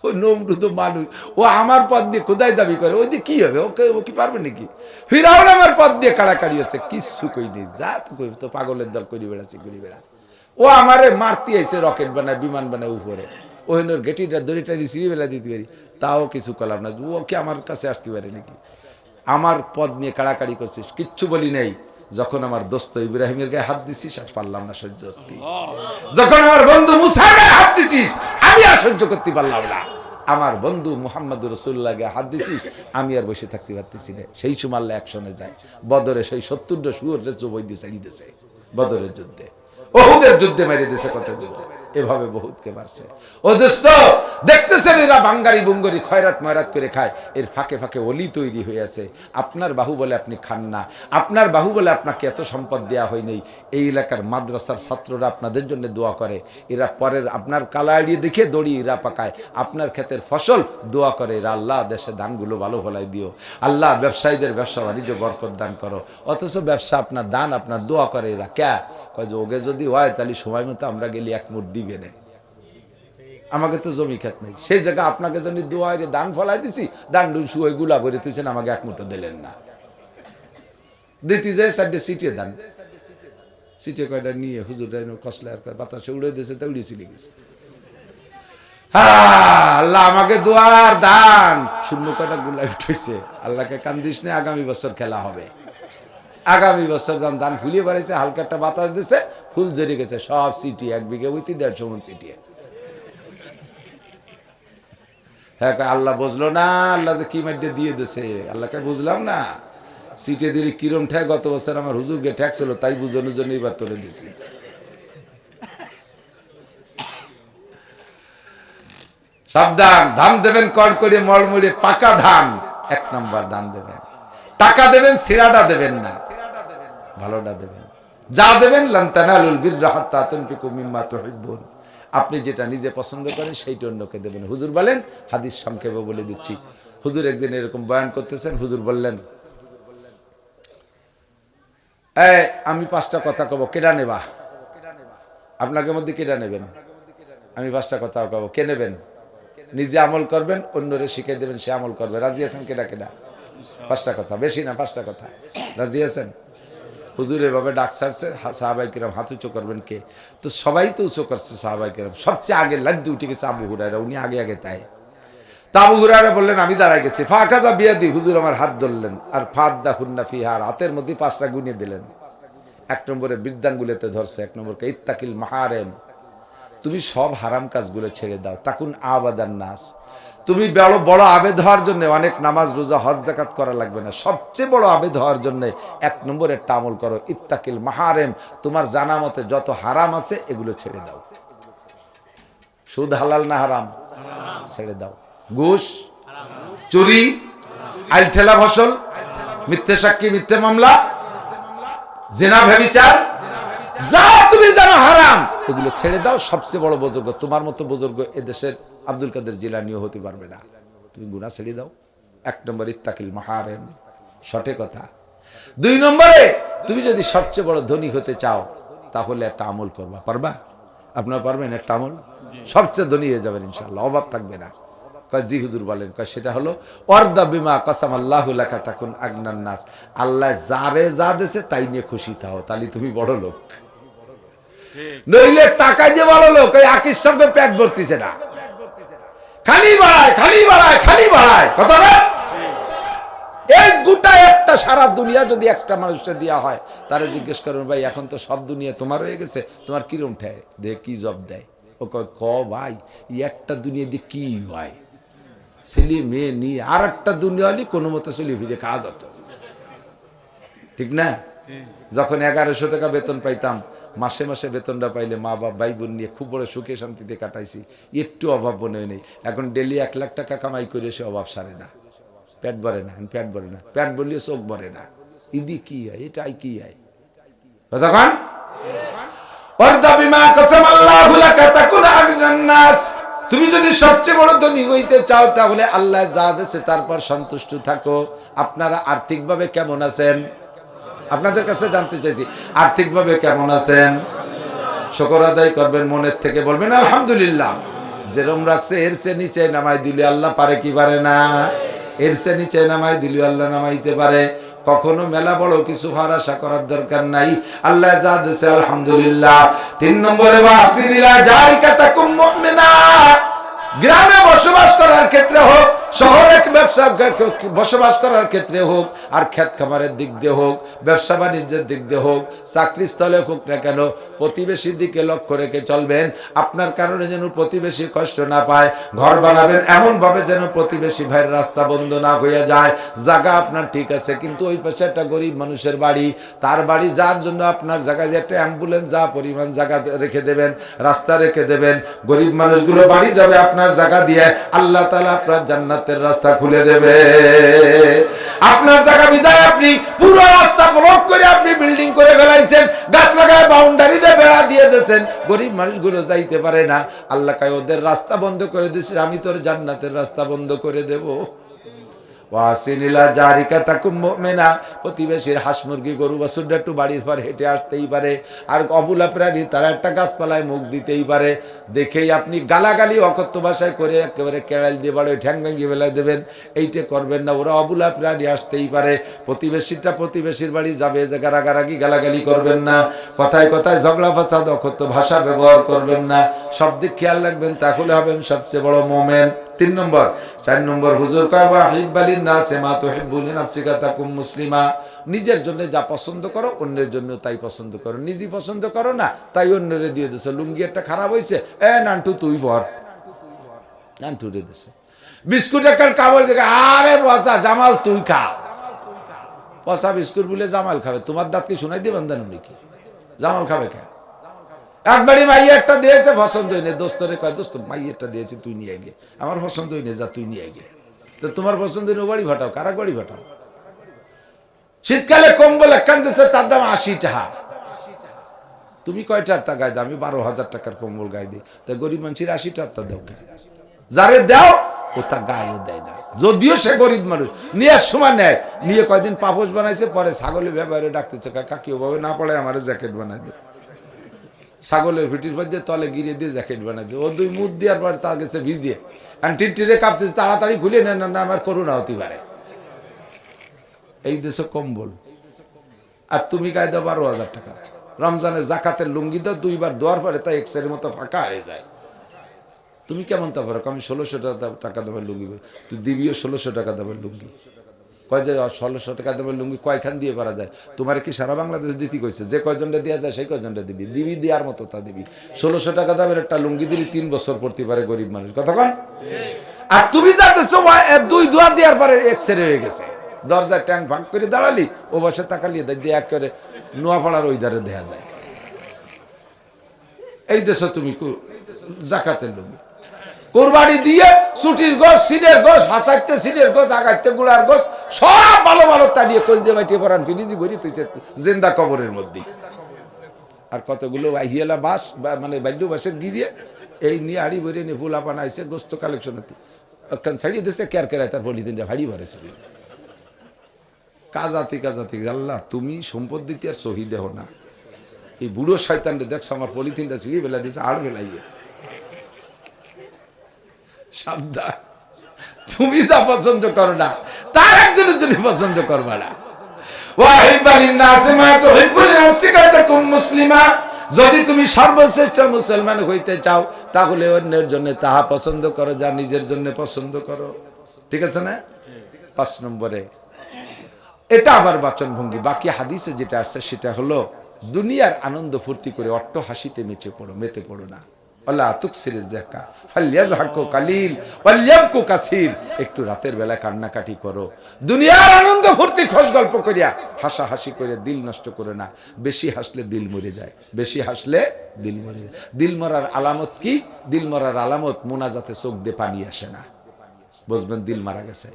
ওই নমরুদ মানুষ, ও আমার পদ দিয়ে খোদাই দাবি করে, ওই দিয়ে কি হবে, ও কি পারবে নাকি? ফিরাউন আমার পদ দিয়ে কাড়াকাড়ি হচ্ছে, কিচ্ছু কই নেই, যা তো কই, তো পাগলের দল করি বেড়াচ্ছি, করি বেড়া। ও আমারে মারতে আইছে, রকেট বানায়, বিমান বানায় উপরে, ওইনোর গেটিটা দড়িটা রিসিভি বেলা দিতে পারি, তাও কিছু করলাম না। ও কি আমার কাছে আসতে পারে নাকি? আমার পদ নিয়ে কাড়াকাড়ি করছিস, কিচ্ছু বলি নাই। যখন আমার দোস্ত ইব্রাহিমের গায়ে হাত দিছিস, আর পারলাম না সহ্য করতে। যখন আমার বন্ধু মুসার গায়ে হাত দিছিস, আমি আর সহ্য করতে পারলাম না। আমার বন্ধু মুহাম্মদ রাসূলুল্লাহ গায়ে হাত দিছিস, আমি আর বসে থাকতে পারতেছি না। সেই সময় আল্লাহ অ্যাকশনে যায়। বদরে সেই 70টা শুয়োরের জবই দিয়ে চালিয়ে দিয়েছে বদরের যুদ্ধে, ওহুদের যুদ্ধে মেরে দিয়েছে কতগুলো, এভাবে বহুতকে মারছে। ও দোস্ত দেখতেছেন, এরা বাঙ্গারি বুঙ্গরি খয়রাত ময়রাত করে খায়, এর ফাঁকে ফাঁকে অলি তৈরি হয়ে আছে। আপনার বাহু বলে আপনি খান না, আপনার বাহু বলে আপনাকে এত সম্পদ দেওয়া হয় নাই। এই এলাকার মাদ্রাসার ছাত্ররা আপনাদের জন্য দোয়া করে, এরা পরের আপনার কালা এড়িয়ে দেখে দড়ি এরা পাকায়, আপনার ক্ষেতের ফসল দোয়া করে এরা, আল্লাহ দেশে ধানগুলো ভালো ফলাই দিও, আল্লাহ ব্যবসায়ীদের ব্যবসা বাণিজ্য বরকত দান করো। অথচ ব্যবসা আপনার দান, আপনার দোয়া করে এরা। ক্যা কয় যে ওকে যদি হয় তাহলে সময় মতো আমরা গেলে 1 মুঠ দিবে না, আমাকে তো জমি খেত নেই। সেই জায়গা আপনাকে যদি দোয়া দান ফলাই দিছি, দান ডুন শুয়ে গুলা করে তুইছেন, আমাকে 1 মুঠো দিলেন না। দিতে যায় 4টে সিটে দান, সিটে কয়টা নিয়ে হুজুর কসলা বাতাসে উড়ে দিয়েছে, তা উড়িয়ে চলে গেছে। আল্লাহ আমাকে দোয়ার দান শূন্য কয়টা গুলা উঠেছে। আল্লাহকে কান্দিস না, আগামী বছর খেলা হবে। আগামী বছর যখন দান ফুলিয়ে বাড়াইছে, হালকা একটা বাতাস দিছে, ফুল জড়িয়ে গেছে, সব সিটি 1 বিঘে হইতে 150 মণ সিটিয়ে। হ্যাঁ, আল্লাহ বুঝলো না, আল্লাহ যে কি মাধ্যে দিয়ে দিছে, আল্লাহকে বুঝলাম না। সিটে দিলে কিরম ঠেক, গত বছর আমার হুজুরকে ঠেক ছিল, তাই বুঝানোর জন্য এবার তুলে দিছি। সাবধান, ধান দেবেন কর করে মড়মড়ে, পাকা ধান 1 নম্বর ধান দেবেন। টাকা দেবেন, সিরাটা দেবেন না, ভালোটা দেবেন। যা দেবেন লান তানালুল বিররা হাত্তা তুনফিকু মিম্মা তুহিব্বুন, আপনি যেটা নিজে পছন্দ করেন সেইটা অন্যকে দেবেন। হুজুর বলেন, হাদিস সংক্ষেপে বলে দিচ্ছি। হুজুর একদিন এরকম বয়ান করতেছেন, হুজুর বললেন, আমি 5টা কথা কব, কেডা নেবা? আপনাকে মধ্যে কেডা নেবেন? আমি 5টা কথা কব, কে নেবেন? নিজে আমল করবেন, অন্যরে শিখিয়ে দেবেন, সে আমল করবে। রাজি আছেন? কেডা কেডা? 5টা কথা, বেশি না, 5টা কথা। রাজি আছেন? হুজুর এভাবে ডাক ছাড়ছে, সাহাবাই কিরাম হাত উঁচু করবেন কে? তো সবাই তো উঁচু করছে সাহাবাই কিরাম। সবচেয়ে আগে লাড্ডু উঠে গেছে আবু হুরায়রা, উনি আগে আগে তাই। তা আবু হুরায়রা বললেন আমি দাঁড়াই গেছি। ফাকাজা বিয়াদি, হুজুর আমার হাত ধরলেন, আর ফাদ্দা হুন্না ফিহা, হাতের মধ্যে 5টা গুণে দিলেন। 1 নম্বরে বৃদ্ধাঙ্গুলেতে ধরছে, 1 নম্বরকে ইত্তাকিল মাহারেম, তুমি সব হারাম কাজগুলো ছেড়ে দাও। তাকুন আবাদান নাস, তুমি বড় বড় আবেদ হওয়ার জন্য অনেক নামাজ রোজা হজ যাকাত করা লাগবে না। সবচেয়ে বড় আবেদ হওয়ার জন্য 1 নম্বরে একটা আমল করো, ইত্তাকিল মাহারেম, তোমার জানা মতে যত হারাম আছে এগুলো ছেড়ে দাও। সুদ হালাল না হারাম? ছেড়ে দাও। ঘুষ, চুরি, আইল ঠেলা ফসল, মিথ্যে সাক্ষী, মিথ্যে মামলা, জিনা ব্যভিচার, যা তুমি জানো হারাম এগুলো ছেড়ে দাও। সবচেয়ে বড় বুজুর্গ, তোমার মতো বুজুর্গ এদেশের আব্দুল কাদের জিলানীও হতে পারবে না। তুমি গুনাহ ছেড়ে দাও। 1 নম্বর ইত্তাকিল মাহারেম, সঠিক কথা। 2 নম্বরে তুমি যদি সবচেয়ে বড় ধনী হতে চাও তাহলে একটা আমল করবা। পারবা? আপনারা পারবেন একটা আমল? সবচেয়ে ধনী হয়ে যাবেন ইনশাআল্লাহ, অভাব থাকবে না। কয় জি হুজুর বলেন। কয় সেটা হলো ওয়ারদা বিমা কাসামাল্লাহু লাকা তাকুন আগনান নাস, আল্লাহ যারে যা দেছে তাই নিয়ে খুশি থাও, তাহলে তুমি বড় লোক। নইলে টাকা দিয়ে বড় লোক, ওই আকিস সঙ্গে পেট ভরতিছে না, খালি বাড়ায় খালি বাড়ায় খালি বাড়ায়, কথা না? এই গোটা একটা সারা দুনিয়া যদি একটা মানুষকে দেওয়া হয়, তারে জিজ্ঞেস করুন ভাই এখন তো সব দুনিয়া তোমার হয়ে গেছে, তোমার কিরম ঠায় দেখ কি জব দেয়? ও কয় ক ভাই একটা দুনিয়া দিয়ে কি হয়, ছেলে মেয়ে নিয়ে আর একটা দুনিয়া হলে কোনো মতো চলি ফিরে খাওয়া যেত, ঠিক না? যখন 1100 টাকা বেতন পাইতাম, মাসে মাসে বেতনটা পাইলে মা বাবা ভাই বোন নিয়ে খুব বড় সুখে শান্তিতে কাটাইছি, একটু অভাব মনে নেই। এখন ডেলি 1 লাখ টাকা কামাই করে সে অভাব সারে না, পেট ভরে না, পেট ভরে না, পেট ভরলে চোখ ভরে না। ইদি কি হয়, এটাই কি হয়? তখন তুমি যদি সবচেয়ে বড় ধনী হইতে চাও তাহলে আল্লাহ যা দিয়েছে তারপর সন্তুষ্ট থাকো। আপনারা আর্থিকভাবে কেমন আছেন? আপনাদের কাছে জানতে চাইছি, আর্থিকভাবে কেমন আছেন? শুকর আদায় করবেন, মনের থেকে বলবেন আলহামদুলিল্লাহ। যেরম রাখছে এর চেয়ে নিচে নামাই দিলে আল্লাহ পারে কি পারে না? এর চেয়ে নিচে নামাই দিলে আল্লাহ নামাইতে পারে। কখনো মেলা বড় কিছু হওয়ার আশা করার দরকার নাই, আল্লাহ যা দিয়েছে আলহামদুলিল্লাহ। 3 নম্বরে ওয়াসিরিলা জারিকা তাকুম মুমিনা, গ্রামে বসবাস করার ক্ষেত্রে হোক, শহরে ব্যবসা বসবাস করার ক্ষেত্রে হোক, আর ক্ষেত খামারের দিক দিয়ে হোক, ব্যবসা বাণিজ্যের দিক দিয়ে হোক, চাকরি স্থলে হোক না কেন, প্রতিবেশীর দিকে লক্ষ্য রেখে চলবেন। আপনার কারণে যেন প্রতিবেশী কষ্ট না পায়। ঘর বানাবেন এমন ভাবে যেন প্রতিবেশী ভাইয়ের রাস্তা বন্ধ না হয়ে যায়। জায়গা আপনার ঠিক আছে, কিন্তু ওই পাশে একটা গরিব মানুষের বাড়ি, তার বাড়ি যার জন্য আপনার জায়গায় একটা অ্যাম্বুলেন্স যা পরিমাণ জায়গা রেখে দেবেন, রাস্তা রেখে দেবেন, গরিব মানুষগুলো বাড়ি যাবে আপনার জায়গা দিয়ে, আল্লাহ তাআলা আপনার জান্নাতের রাস্তা খুলে দেবে। আপনার জায়গা বিদায় আপনি পুরো রাস্তা ব্লক করে আপনি বিল্ডিং করে ফেলাইছেন, গাছ লাগায় বাউন্ডারি দিয়ে বেড়া দিয়ে দিয়েছেন, গরিব মানুষগুলো যাইতে পারে না। আল্লাহ কয় ওদের রাস্তা বন্ধ করে দিয়েছে, আমি তোর জান্নাতের রাস্তা বন্ধ করে দেব। ওয়াসিলিলা জারিকা তাকুম মুমিনা, প্রতিবেশীর হাঁস মুরগি গরু বাছুরটা একটু বাড়ির পর হেঁটে আসতেই পারে, আর অবুলা প্রাণী তারা একটা গাছপালায় মুখ দিতেই পারে। দেখেই আপনি গালাগালি অকথ্য ভাষায় করে একেবারে কেড়াল দিয়ে বাড়ি ঠ্যাং ভেঙে ফেলাই দেবেন, এইটা করবেন না। ওরা অবুলা প্রাণী আসতেই পারে, প্রতিবেশীটা প্রতিবেশীর বাড়ি যাবে, যে গারাগারাগি গালাগালি করবেন না, কথায় কথায় ঝগড়া ফাসাদ অকথ্য ভাষা ব্যবহার করবেন না। সব দিক খেয়াল রাখবেন, তাহলে হবেন সবচেয়ে বড় মোমেন। 3 নম্বর। 4 নম্বর হুজুর কয় ওয়াহিব্বালিন নাসি মা তুহিব্বু লিনাফসিকা তাকুম মুসলিমা, নিজের জন্য যা পছন্দ করো অন্যের জন্য তাই পছন্দ করো, নিজে পছন্দ করো না তাই অন্যরে দিয়ে দিছো। লুঙ্গি একটা খারাপ হয়েছে, নান্টু তুই পর, নান্টু রে দিছে। বিস্কুট একটা কাপড় দেখে, আরে পচা জামাল তুই খা। পচা বিস্কুট বলে জামাল খাবে, তোমার দাঁত কি শোনাই দিবেন জানো নাকি? জামাল খাবে খা। একবারই মাইয়ারটা দিয়েছে, পছন্দ হয়নি, দোস্তরে কয় দোস্ত মাইয়ারটা দিয়েছে তুই নিয়ে গিয়ে, আমার পছন্দ হয়নি, যা তুই নিয়ে গিয়ে। তো তোমার পছন্দ হয়নি, ও বাড়ি ভাটাও, কারা বাড়ি ভাটাও। শীতকালে কম্বল একখান দিচ্ছে, তার দাম 80 টাকা। তুমি কয়টার তা গায়ে দাও? আমি 12,000 টাকার কম্বল গায়ে দিই, তা গরিব মানুষের 80 টাকা দাও। যারে দাও ও তা গায়েও দেয় না, যদিও সে গরিব মানুষ। নেওয়ার সময় নেয়, নিয়ে কয়দিন পাপোশ বানাইছে, পরে ছাগলের ব্যবহারে ডাকতেছে, কাকি ওভাবে না পড়ে আমার জ্যাকেট বানাই দে। ছাগলের ভিটির পর দিয়ে তলে গিরিয়ে দিয়ে জ্যাকেট বানাইছে, ও 2 মুখ দেওয়ার পর তা গেছে ভিজিয়ে, আর টিটটিরে কাঁপতেছে, তাড়াতাড়ি খুলে নেন না আমার করোনা হতে পারে। এই দেশে কম্বল আর তুমি গায়ে দাও 12,000 টাকা। রমজানে জাকাতের লুঙ্গি দাও, 2বার দোয়ার পরে তা এক্সের মতো ফাঁকা হয়ে যায়। তুমি কেমন তা পারো? আমি 1600 টাকা দামের লুঙ্গি, তুই দিবিও 1600 টাকা দামের লুঙ্গি। কয় যে 1600 টাকা দামের লুঙ্গি কয়খান দিয়ে পারা যায়? তোমার কি সারা বাংলাদেশ দিতে কইছে? যে কয়জনটা দেওয়া যায় সেই কয়জনটা দিবি, দিবি দেওয়ার মতো তা দিবি। 1600 টাকা দামের একটা লুঙ্গি দিলি 3 বছর পড়তে পারে গরিব মানুষ, কতক্ষণ? আর তুমি যাতেছো 2 দোয়া দেওয়ার পরে এক্সরে হয়ে গেছে, দরজায় ট্যাঙ্ক ভাগ করে দাঁড়ালি, ও বসে তাকালিয়ে দিয়ে এক করে নোয়াপাড়ার ওই ধারে দেয়া যায়। এই দেশে তুমি জাকাতের লুঙ্গি কোরবানি দিয়ে ছুটির গোশ, সিনের গোশ, হাসাইতে সিনের গোশ, আগাইতে গুড়ার গোশ, সব ভালো ভালো তাড়িয়ে কলজে মাটিয়ে পরান ফিরিজি ভরি তুই জিন্দা কবরের মধ্যে। আর কতগুলো আহিয়েলা বাস, মানে বাল্য বাসের গিরিয়ে এই নিয়ে হাড়ি ভরে নিয়ে ফুলা বানাইছে গোস্ত কালেকশন ছাড়িয়ে দিচ্ছে কেয়ার কেরায় তার বলি দিন যা হাড়ি ভরেছে। কাজাতি কাজাতি আল্লাহ তুমি সম্পদ দিতে আর সহি দেহ না। এই বুড়ো শয়তানটা দেখছো আমার পলিথিনটা ছিঁড়িয়ে ফেলা দিয়েছে, আর ফেলাইয়ে। সাবধান, তুমি যা পছন্দ করো না তার একজনের জন্য পছন্দ করবা না। যদি তুমি সর্বশ্রেষ্ঠ মুসলমান হইতে চাও তাহলে অন্যের জন্য তাহা পছন্দ করো যা নিজের জন্য পছন্দ করো, ঠিক আছে না? 5 নম্বরে এটা আবার বাচন ভঙ্গি। বাকি হাদিসে যেটা আসছে সেটা হলো দুনিয়ার আনন্দ ফুর্তি করে অট্ট হাসিতে মেতে পড়ো না। একটু রাতের বেলা কান্নাকাটি করো, দুনিয়ার আনন্দ ফুর্তি খোঁজ গল্প করিয়া হাসাহাসি করে দিল নষ্ট করে না। বেশি হাসলে দিল মরে যায়, বেশি হাসলে দিল মরে যায়। দিল মরার আলামত কি? দিল মরার আলামত মোনাজাতে চোখ দিয়ে পানি আসে না, বুঝবেন দিল মারা গেছে।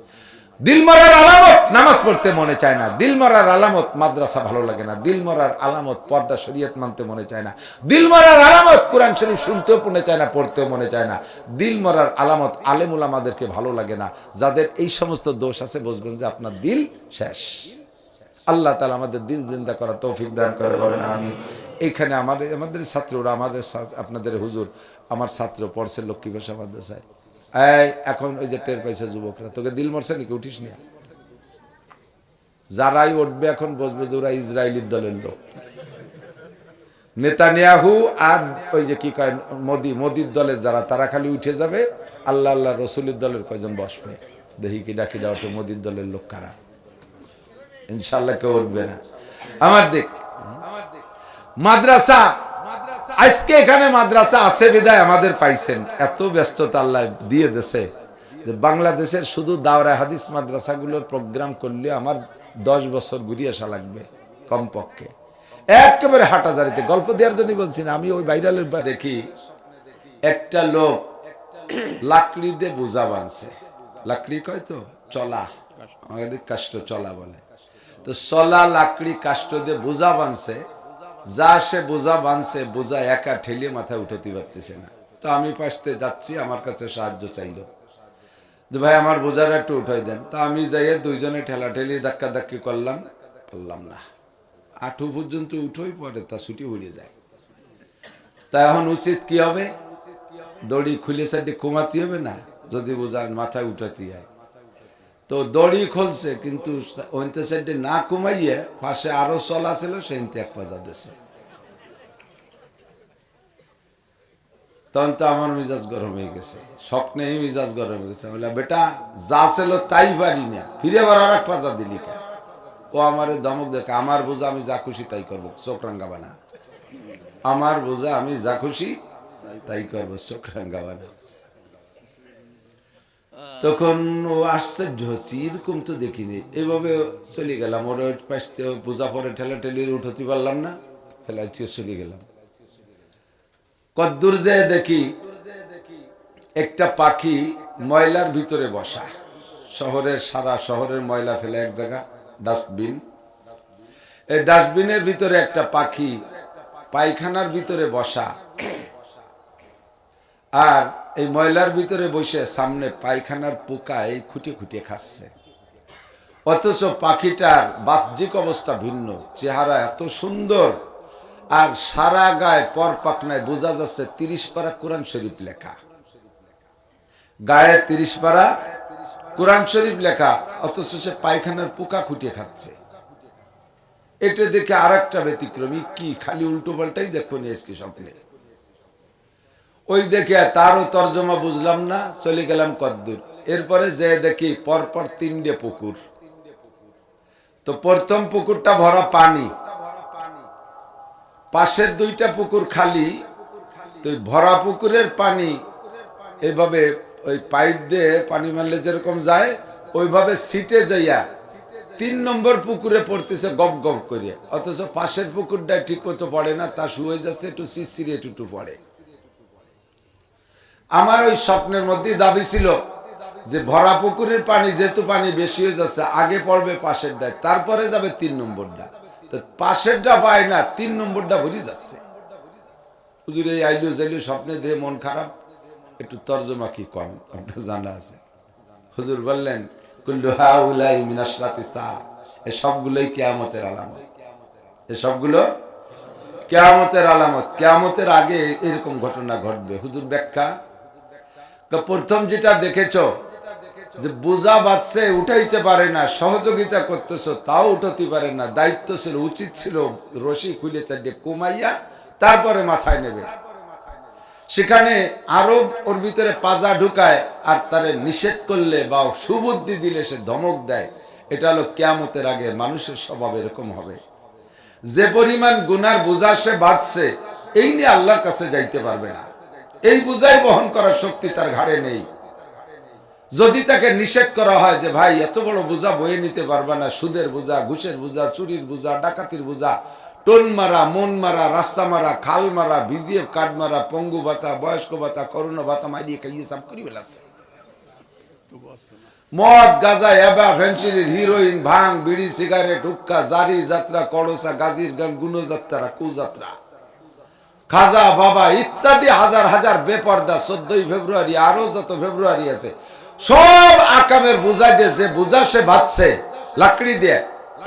দিল মরার আলামত নামাজ পড়তে মনে চায় না, দিল মরার আলামত মাদ্রাসা ভালো লাগে না, দিল মরার আলামত পর্দা শরীয়ত মানতে মনে চায় না, দিল মরার আলামত কোরআন শরীফ শুনতেও মনে চায় না, পড়তেও মনে চায় না, দিল মরার আলামত আলেম উলামাদেরকে ভালো লাগে না। যাদের এই সমস্ত দোষ আছে বুঝবেন যে আপনার দিল শেষ। আল্লাহ তাআলা আমাদের দিল জিন্দা করা তৌফিক দান করে বলেন আমিন। এইখানে আমাদের ছাত্ররা, আপনাদের হুজুর আমার ছাত্র পড়ছে লক্ষ্মী ভাষা মাদ্রাসায়। এখন ওই যে টের পাইছে যুবকরা, তোকে দিল মরছে নাকি? উঠিস না। যারাই উঠবে এখন বসবে যে ওরা ইসরায়েলির দলের লোক, নেতানিয়াহু আর ওই যে কি কয় মোদির দলের যারা, তারা খালি উঠে যাবে। আল্লাহ আল্লাহ রসুলের দলের কয়জন বসবে, দেখি কি ডাকি দাও তো মোদির দলের লোক কারা। ইনশাল্লাহ কেউ উঠবে না। আমার দেখ মাদ্রাসা, আজকে এখানে মাদ্রাসা আছে বিদায় আমাদের পাইছেন। এত ব্যস্ততা আল্লাহ দিয়ে দেশে যে বাংলাদেশের শুধু দাওরা হাদিস মাদ্রাসাগুলোর প্রোগ্রাম করলে আমার 10 বছর ঘুরিয়ে আসা লাগবে কমপক্ষে। একেবারে হাঁটাজারিতে গল্প দেওয়ার জন্য বলছি না, আমি ওই ভাইরালের দেখি একটা লোক লাকড়ি দিয়ে বোঝা বানছে, লাকড়ি কয় তো চলা, আমাদের কাষ্ট চলা বলে, তো চলা লাকড়ি কাষ্ট দিয়ে বোঝা বানছে। যা সে বোঝা বানছে, বোঝা একা ঠেলিয়ে মাথায় উঠাতে পারতেছে না। তো আমি পাশতে যাচ্ছি, আমার কাছে সাহায্য চাইলো যে ভাই আমার বোঝাটা একটু উঠাই দেন। তা আমি যাইয়ে দুইজনে ঠেলা ঠেলি ধাক্কা ধাক্কি করলাম, পারলাম না। আঁটু পর্যন্ত উঠোই পরে তা ছুটি উড়ে যায়। তা এখন উচিত কি হবে? দড়ি খুলে সাইডে কমাতে হবে না, যদি বোঝা মাথায় উঠাতে হয়। তো দড়ি খুলছে, কিন্তু ওইতে সাইডে না কমাইয়ে পাশে আরো চলা ছিল, সেইতে এক পাজা দিয়েছে। তখন তো আমার মিজাজ গরম হয়ে গেছে, স্বপ্নেই মিজাজ গরম হয়ে গেছে। বলে বেটা যা ছিল তাই পারি না, ফিরে আবার আর এক পাজা দিলি কে? ও আমার ধমক দেখে, আমার বোঝা আমি যা খুশি তাই করবো, চোখ রাঙ্গাবা না। আমার বোঝা আমি যা খুশি তাই করবো, চোখ রাঙ্গাবা না। তখন ও আশ্চর্য হচ্ছে, এরকম তো দেখিনি। এইভাবে চলে গেলাম, ওর পাশে বোঝা পরে ঠেলা ঠেলি উঠতে পারলাম না, ফেলাই চলে গেলাম। কদ্দূর যে দেখি একটা পাখি ময়লার ভিতরে বসা, শহরের সারা শহরের ময়লা ফেলে এক জায়গা ডাস্টবিন, এই ডাস্টবিনের ভিতরে একটা পাখি পায়খানার ভিতরে বসা, আর এই ময়লার ভিতরে বসে সামনে পায়খানার পোকা এই খুঁটিয়ে খুঁটিয়ে খাচ্ছে। অথচ পাখিটার বাহ্যিক অবস্থা ভিন্ন, চেহারা এত সুন্দর, আর সারা গায়ে পর পাখনায় বোঝা যাচ্ছে 30 পারা কোরআন শরীফ লেখা, গায়ে 30 পারা কোরআন শরীফ লেখা, অথচ সে পায়খানার পোকা খুঁটিয়ে খাচ্ছে। এটা দেখে আর একটা ব্যতিক্রমী, কি খালি উল্টো পাল্টাই দেখো নি আজকে স্বপ্নে। ওই দেখে তারও তর্জমা বুঝলাম না, চলে গেলাম কদ্দূর। এরপরে যে দেখি পরপর 3টে পুকুর। তো প্রথম পুকুরটা ভরা পানি, পাশের 2টা পুকুর খালি। তো ভরা পুকুরের পানি এইভাবে ওই পাইপ দিয়ে পানি মারলে যেরকম যায় ওইভাবে সিটে যাইয়া 3 নম্বর পুকুরে পড়তেছে গপ গপ করে, অথচ পাশের পুকুরটা ঠিক মতো পড়ে না, তা শুয়ে যাচ্ছে, একটু শিরশিরে একটু পড়ে। আমার ওই স্বপ্নের মধ্যে দাবি ছিল যে ভরা পুকুরের পানি যেহেতু পানি বেশি হয়ে যাচ্ছে, আগে পড়বে পাশেরটা, তারপরে যাবে 3 নম্বরটা। তো পাশেরটা পায় না, 3 নম্বরটা ভরে যাচ্ছে। হুজুর এই আইলু জাইলু স্বপ্নে দিয়ে মন খারাপ, একটু তর্জমা কি কম আপনার জানা আছে? হুজুর বললেন কুল্লু হাউলাই মিনাশরাতি সা, এই সবগুলোই কিয়ামতের আলামত। এই সবগুলো কিয়ামতের আলামত, কিয়ামতের আগে এরকম ঘটনা ঘটবে। হুজুর ব্যাখ্যা, প্রথম যেটা দেখেছো যে বোঝা বাঁচছে, উঠাইতে পারে না, সহযোগিতা করতেছো তাও উঠাতে পারে না, দায়িত্ব ছিল, উচিত ছিল রশি খুলে চারটে কমাইয়া তারপরে মাথায় নেবে। সেখানে আরো ওর ভিতরে পাজা ঢুকায় আর তারে নিষেধ করলে বা সুবুদ্ধি দিলে সে ধমক দেয়। এটা হলো কিয়ামতের আগে মানুষের স্বভাব এরকম হবে। যে পরিমাণ গুনার বোঝা সে বাঁধছে, এই নিয়ে আল্লাহর কাছে যাইতে পারবে না। এই বোঝাই বহন করার শক্তি তার ঘাড়ে নেই। যদি তাকে নিষেধ করা হয় যে ভাই এত বড় বোঝা বয়ে নিতে পারবে না, সুদের বোঝা, ঘুষের বোঝা, চুরির বোঝা, ডাকাতির বোঝা, টোন মারা, মন মারা, রাস্তা মারা, খাল মারা, বিজিএফ কার্ড মারা, পঙ্গু ভাতা, বয়স্ক ভাতা, করোনা ভাতা মারিয়ে খাইয়ে সব করি বেলাচ্ছে। মদ, গাঁজা, এবা, ফেন্সিডিল, হিরোইন, ভাং, বিড়ি, সিগারেট, হুক্কা, জারি যাত্রা, কড়সা, গাজির গান, গুণযাত্রা, কুযাত্রা, খাজা বাবা ইত্যাদি হাজার হাজার বেপর্দা 14ই ফেব্রুয়ারি আরো যত ফেব্রুয়ারি আছে, সব আকামের বোঝা দিয়ে যে বোঝা সে বাঁধছে লাকড়ি দিয়ে,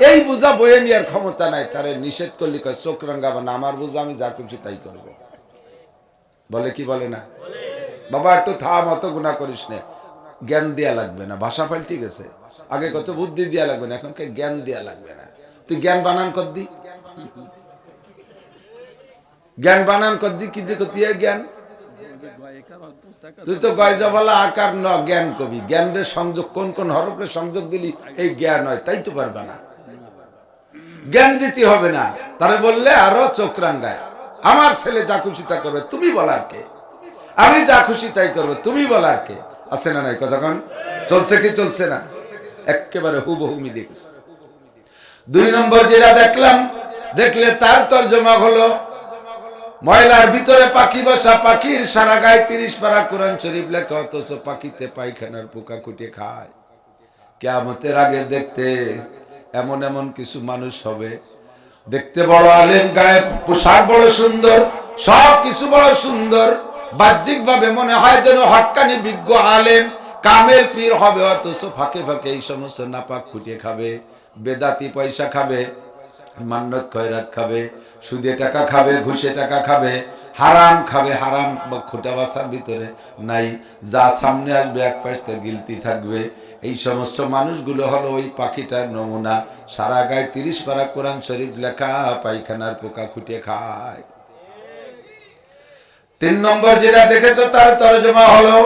এই বোঝা বয়ে নেওয়ার ক্ষমতা নাই। তারে নিষেধ করলে কয় চোখ রাঙ্গাবা না, আমার বোঝা আমি যা খুশি তাই করবো। বলে কি বলে না? বাবা একটু থাম, অত গুণা করিস না, জ্ঞান দেয়া লাগবে না। ভাষা পাল্টে গেছে, আগে কত বুদ্ধি দেয়া লাগবে না, এখন জ্ঞান দেয়া লাগবে না। তুই জ্ঞান বানান কর দি, জ্ঞান বানান কর দি, কি দিয়ে জ্ঞান? তুই তো গয়জাবালা আকার ন জ্ঞান কবি, জ্ঞানের সংযোগ কোন কোন হরফে সংযোগ দিলি এই জ্ঞান হয়, তাই তো পারবে না। জ্ঞান দিতে হবে না, তারে বললে আরো চোখ রাঙ্গায়। আমার ছেলে যা খুশি তা করবে, তুমি বলার কে? আমি যা খুশি তাই করবো, তুমি বলার কে? আছে না নাই কতক্ষণ? চলছে কি চলছে না? একেবারে হুবহু মিলে গেছে। 2 নম্বর যেটা দেখলাম, দেখলে তার তর্জমা হলো ময়লার ভিতরে পাখি বসা, পাখির সারা গায়ে 30 পারা কোরআন শরীফ লেখা, অথচ পাখিতে পায়খানার পোকা খুঁটে খায়। কিয়ামতের আগে দেখতে এমন এমন কিছু মানুষ হবে, দেখতে বড় আলেম, গায়ে পোশাক বড় সুন্দর, সব কিছু বড় সুন্দর, বাহ্যিক ভাবে মনে হয় যেন হক্কানি বিজ্ঞ আলেম, কামেল পীর হবে, অথচ ফাঁকে ফাঁকে এই সমস্ত নাপাক খুঁটে খাবে, বেদাতি পয়সা খাবে, মান্নত খয়রাত খাবে, সুদে টাকা খাবে, ঘুষে টাকা খাবে, হারাম খাবে। হারাম বা খোটা বাসার ভিতরে নাই, যা সামনে আসবে এক পাশে গিলতি থাকবে। এই সমস্ত মানুষগুলো হলো ওই পাখিটার নমুনা, সারা গায়ে 30 পারা কোরআন শরীফ লেখা, পায়খানার পোকা খুঁটে খায়। 3 নম্বর যেটা দেখেছো তার তরজমা হলো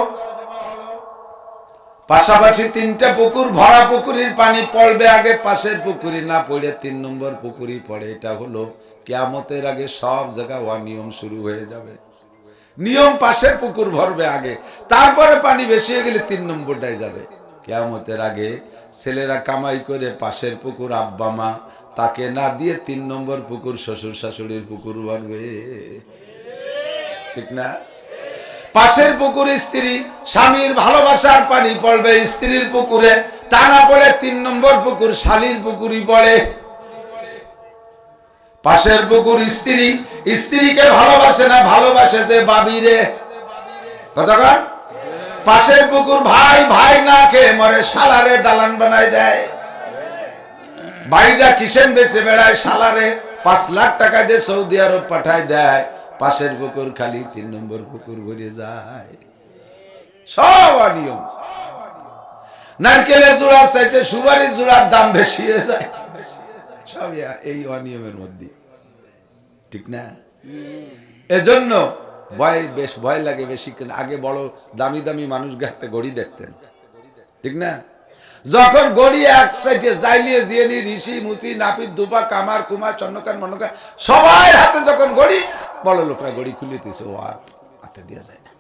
পাশাপাশি 3টা পুকুর, ভরা পুকুরের পানি পড়বে আগে, পাশের পুকুরি না পড়ে 3 নম্বর পুকুরি পড়ে। এটা হলো কিয়ামতের আগে সব জায়গায় অনিয়ম শুরু হয়ে যাবে। নিয়ম পাশের পুকুর ভরবে আগে, তারপরে পানি বেশি হয়ে গেলে 3 নম্বরটাই যাবে। কিয়ামতের আগে ছেলেরা কামাই করে পাশের পুকুর আব্বা মা তাকে না দিয়ে 3 নম্বর পুকুর শ্বশুর শাশুড়ির পুকুর ভরবে, ঠিক না? পাশের পুকুর স্ত্রী, স্বামীর ভালোবাসার পানি পড়বে স্ত্রীর পুকুরে, তা না পড়ে 3 নম্বর পুকুর শালীর পুকুরই পড়ে। পাশের পুকুর স্ত্রী, স্ত্রীকে ভালোবাসে না, ভালোবাসে যে বাবিরে, কতক্ষণ? পাশের পুকুর ভাই, ভাই না খেয়ে মরে, শালারে দালান বানাই দেয়। ভাইরা কিসেন বেচে বেড়ায়, শালারে 5 লাখ টাকা দিয়ে সৌদি আরব পাঠায় দেয়, পাশের পুকুর খালি 3 নম্বর পুকুর ভরে যায়। সব অনিয়ম। নারকেলের জোড়া চাইতে সুপারি জোড়ার দাম বেশি হয়ে যায়, সব এই অনিয়মের মধ্যে, ঠিক না? এজন্য ভয় লাগে বেশি। আগে বড় দামি দামি মানুষ হাতে ঘড়ি দেখতেন, ঠিক না? যখন গড়ি এক সাইডে জাইলিয়ে জিয়েনি ঋষি মুসি নাপিত দুপা কামার কুমার চন্নকার মন্নকার সবাই হাতে যখন গড়ি, বড় লোকরা গড়ি খুলে দিছে, ও আর হাতে দেওয়া যায় না,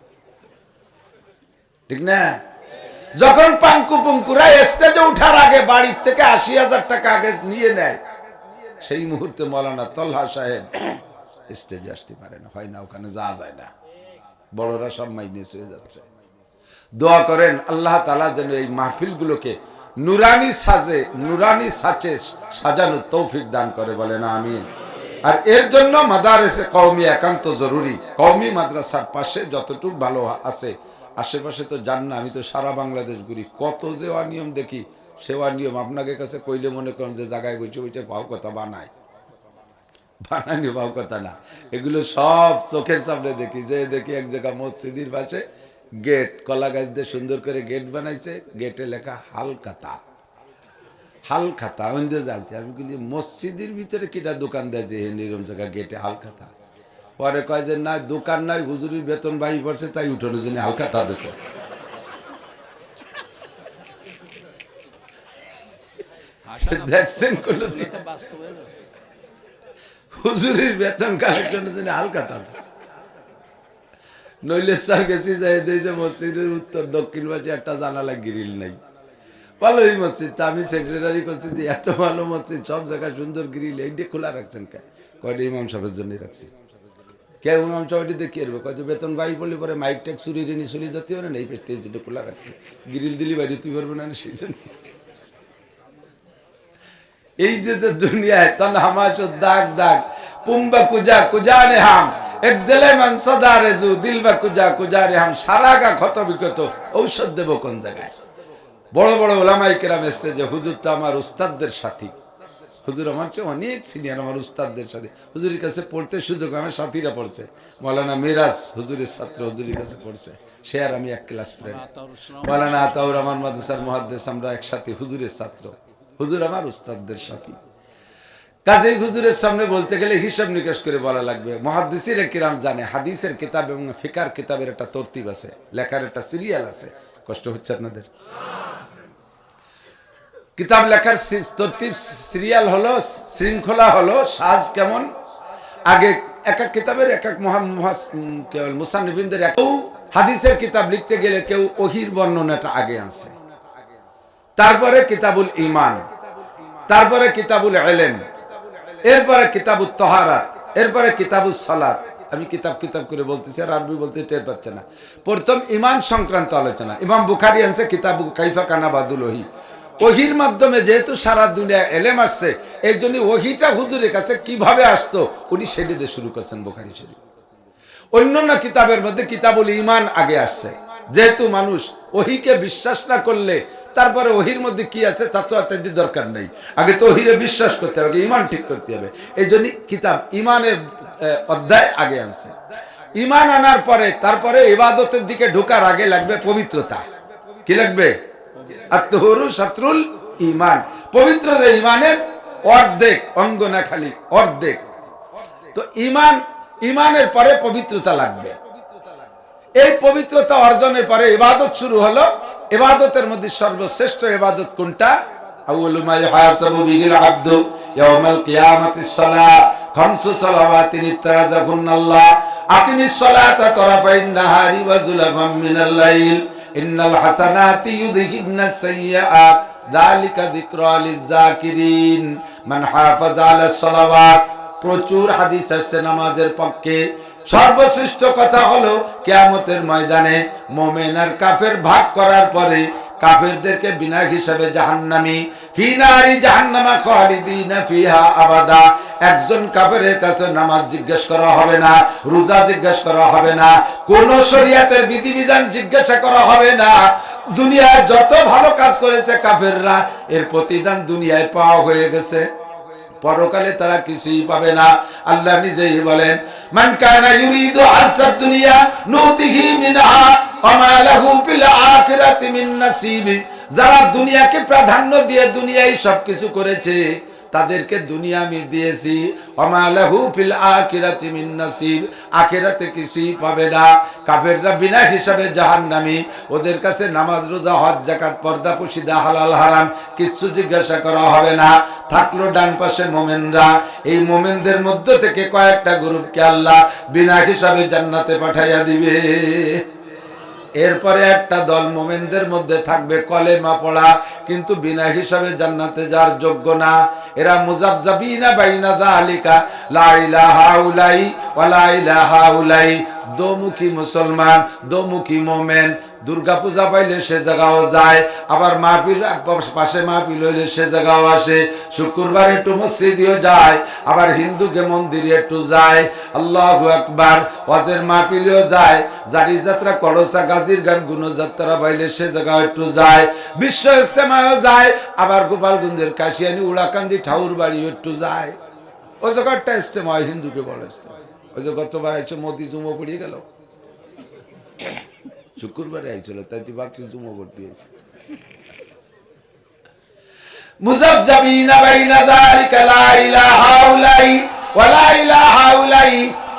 ঠিক না? যখন পাঙ্কু পুঙ্কুরা স্টেজে উঠার আগে বাড়ির থেকে ৮০,০০০ টাকা আগে নিয়ে নেয়, সেই মুহূর্তে মৌলানা তলহা সাহেব স্টেজে আসতে পারে না, হয় না, ওখানে যাওয়া যায় না, বড়রা সব মাইনে হয়ে যাচ্ছে। দোয়া করেন আল্লাহ তাআলা যেন এই মাহফিলগুলোকে নুরানি সাজে নুরানি সাচে সাজানোর তৌফিক দান করে, বলেন আমিন। আর এর জন্য মাদারেসে কওমি একান্ত জরুরি। কওমি মাদ্রাসার পাশে যতটুকু ভালো আছে, আশেপাশে তো জান না, আমি তো সারা বাংলাদেশ ঘুরি, কত যে অনিয়ম দেখি, সেবা নিয়ম আপনাকে কাছে কইলে মনে করেন যে জায়গায় বসে বসে পাও কথা বানানি পাও কথা না, এগুলো সব চোখের সামনে দেখি। যে দেখি এক জায়গা মসজিদের পাশে গেট, কলা গাছ দিয়ে সুন্দর করে গেট বানাইছে, গেটে লেখা হালখাতা, হালখাতা ওইন্দে যাচ্ছে। আমি বলি মসজিদের ভিতরে কিটা দোকান দেয় যে এরকম জায়গা গেটে হালখাতা? পরে কয় যে না, দোকান নাই, হুজুরির বেতন বাহি পড়ছে, তাই উঠোনের জন্য হালখাতা দিছে। দেখছেন হুজুরির বেতন কালেকশনের জন্য হালখাতা দিছে। নইলেশ্বর গেছি, যাই দিয়েছে মসজিদের উত্তর দক্ষিণ পাশে একটা জানালা গ্রিল নাই, ভালো এই মসজিদ। তা আমি সেক্রেটারি করছি যে এত ভালো মসজিদ, সব জায়গায় সুন্দর গ্রিল, এইটা খোলা রাখছেন কে? কয়টা ইমাম সাহেবের জন্য রাখছি। কে ইমাম সাহেবটি দেখি এরবে কয় বেতন বাই বললে পরে মাইক ট্যাক চুরি রেনি চুরি যেতে পারে না, এই পেছতে যেটা খোলা রাখছে, গ্রিল দিলি বাইরে তুই পারবে না, সেই জন্য। এই যে দুনিয়ায় তন হামাশ দাগ দাগ পুম্বা কুজা কুজা রে হাম এক দিলে মান সদা রেজু দিলবা কুজা কুজা রে হাম, সারা গা ক্ষত বিক্ষত, ঔষধ দেব কোন জায়গায়? বড় বড় ওলামায়ে কেরাম স্টেজে, হুজুর তো আমার উস্তাদদের সাথী, হুজুর আমার চেয়ে অনেক সিনিয়র, আমার উস্তাদদের সাথে হুজুরের কাছে পড়তে সুযোগ, আমার সাথীরা পড়ছে, মৌলানা মিরাজ হুজুরের ছাত্র হুজুরের কাছে পড়ছে, সে আর আমি এক ক্লাস ফ্রেন্ড। মৌলানা আতাউর আমার মাদ্রাসার মুহাদ্দিস, আমরা একসাথে হুজুরের ছাত্র, হুজুর আমার উস্তাদদের সাথী। কাজেই হুজুরের সামনে বলতে গেলে হিসাব নিকাশ করে বলা লাগবে। মুহাদ্দিসিনে কিরাম জানে হাদিসের কিতাব এবং ফিকার কিতাবের একটা তরতিব আছে, লেখার একটা সিরিয়াল আছে। কষ্ট হচ্ছে আপনাদের? কিতাব লেখার তরতিব সিরিয়াল হলো, শৃঙ্খলা হলো, সাজ কেমন। আগে এক এক কিতাবের এক এক মুসান্নিফিনদের, কেউ হাদিসের কিতাব লিখতে গেলে কেউ ওহির বর্ণনাটা আগে আনছে, তারপরে কিতাবুল ঈমান, তারপরে কিতাবুল ইলম, এরপরে কিতাবুত তাহারাত, এরপরে কিতাবুস সালাত। আমি কিতাব কিতাব করে বলতেছি, আর আরবি বলতে টের পাচ্ছে না। প্রথম ঈমান সংক্রান্ত আলোচনা ইমাম বুখারী আনছে কিতাবু কাইফা কানা বাদুল ওহী। ওহির মাধ্যমে যেহেতু সারা দুনিয়া এলেম আসছে, এই জন্য ওহিটা হুজুরের কাছে কিভাবে আসতো উনি সেটি দিয়ে শুরু করছেন বুখারী শরীফ। অন্যান্য কিতাবের মধ্যে কিতাবুল ঈমান আগে আসছে, যেহেতু মানুষ ওহিকে বিশ্বাস না করলে তারপরে ওহির মধ্যে কি আছে তা তো এত দরকার নেই, আগে তো ওহিরে বিশ্বাস করতে হবে, ঈমান ঠিক করতে হবে। এই জন্য কিতাব ঈমানের অধ্যায় আগে আনছে। ঈমান আনার পরে তারপরে ইবাদতের দিকে ঢোকার আগে লাগবে পবিত্রতা। কি লাগবে? আত-তাহুরু শাতরুল ঈমান। পবিত্রতা ঈমানের অর্ধেক অঙ্গ, না খালি অর্ধেক। তো ঈমানের পরে পবিত্রতা লাগবে। এই পবিত্রতা অর্জনের পরে ইবাদত শুরু হলো। ইবাদতের মধ্যে সর্বশ্রেষ্ঠ ইবাদত কোনটা? আউয়ালু মা ইউহাসাবু বিহিল আবদু ইয়াউমাল কিয়ামাতিস সালাহ, খামসু সালাওয়াতিন ইফতারাজাহুন্নাল্লাহ, আকিমিস সালাতা তারাফাইন নাহারি ওয়া যুলাফাম মিনাল লাইল, ইন্নাল হাসানাতি ইউযহিবনাস সাইয়্যাত, যালিকা যিকরা লিয-যাকিরিন, মান হাফাযা আলাস সালাওয়াত। প্রচুর হাদিস আছে নামাজের পক্ষে। সর্বশ্রেষ্ঠ কথা হলো কিয়ামতের ময়দানে মুমিন আর কাফের ভাগ করার পরে কাফেরদেরকে বিনা হিসাবে জাহান্নামী, ফি নারি জাহান্নামা খালিদিনা ফিহা আবাদা। একজন কাফেরের কাছে নামাজ জিজ্ঞেস করা হবে না, রোজা জিজ্ঞেস করা হবে না, কোন শরীয়তের বিধিবিধান জিজ্ঞাসা করা হবে না। দুনিয়ায় যত ভালো কাজ করেছে কাফেররা, এর প্রতিদান দুনিয়ায় পাওয়া হয়ে গেছে, পরকালে তারা কিছুই পাবে না। আল্লাহ নিজেই বলেন, মান কানা ইউরিদু হাসাদ দুনিয়া নুতিহি মিনহা ওয়া মা লাহু ফিল আখিরাতি মিন নাসিব। যারা দুনিয়াকে প্রাধান্য দিয়ে দুনিয়ায় সবকিছু করেছে, তাদেরকে দুনিয়া আমি দিয়েছি, ওমা লাহু ফিল আখিরাতি মিন নাসিব, আখিরাতে কিছুই পাবে না। কাফেররা বিনা হিসাবে জাহান্নামী, ওদের কাছে নামাজ রোজা হজ যাকাত পর্দা পশিদা হালাল হারাম কিচ্ছু জিজ্ঞাসা করা হবে না। থাকলো ডান পাশে মোমেনরা, এই মোমেনদের মধ্য থেকে কয়েকটা গ্রুপকে আল্লাহ বিনা হিসাবে জান্নাতে পাঠাইয়া দিবে। এরপরে একটা দল মোমেনদের মধ্যে থাকবে কলেমা পড়া কিন্তু বিনা হিসাবে জান্নাতে যার যোগ্য না। এরা মুযাবযাবিনা বাইনা যালিকা, লা ইলাহা উলাই ওয়া লা ইলাহা উলাই, দোমুখী মুসলমান, দোমুখী মোমেন। দুর্গা পূজা পাইলে সে জায়গাও যায়, আবার মাহফিল পাশে মাহফিল হইলে সে জায়গাও আসে, শুক্রবার একটু মসজিদেও যায়, আবার হিন্দুকে মন্দিরে একটু যায়, আল্লাহু আকবার, ওয়াজের মাহফিলেও যায়, জারি যাত্রা কলসা গাজীর গান গুণযাত্রা পাইলে সে জায়গাও একটু যায়, বিশ্ব ইজতেমায়ও যায়, আবার গোপালগঞ্জের কাশিয়ানি উড়াকান্দি ঠাউর বাড়িও একটু যায়। ওই জায়গাটা ইজতেমা হিন্দুকে বলে ইজতেমা। ওই যে গতবার আইছো মোদি জুমো পড়িয়ে গেল, শুক্রবারে আইছিল, তাই তুই ভাবছি জুমো ভোট দিয়েছে। মুযাবযাবিনা বাইনা যালিকা, লা ইলাহা উলাই ওয়া লা ইলাহা উলাই,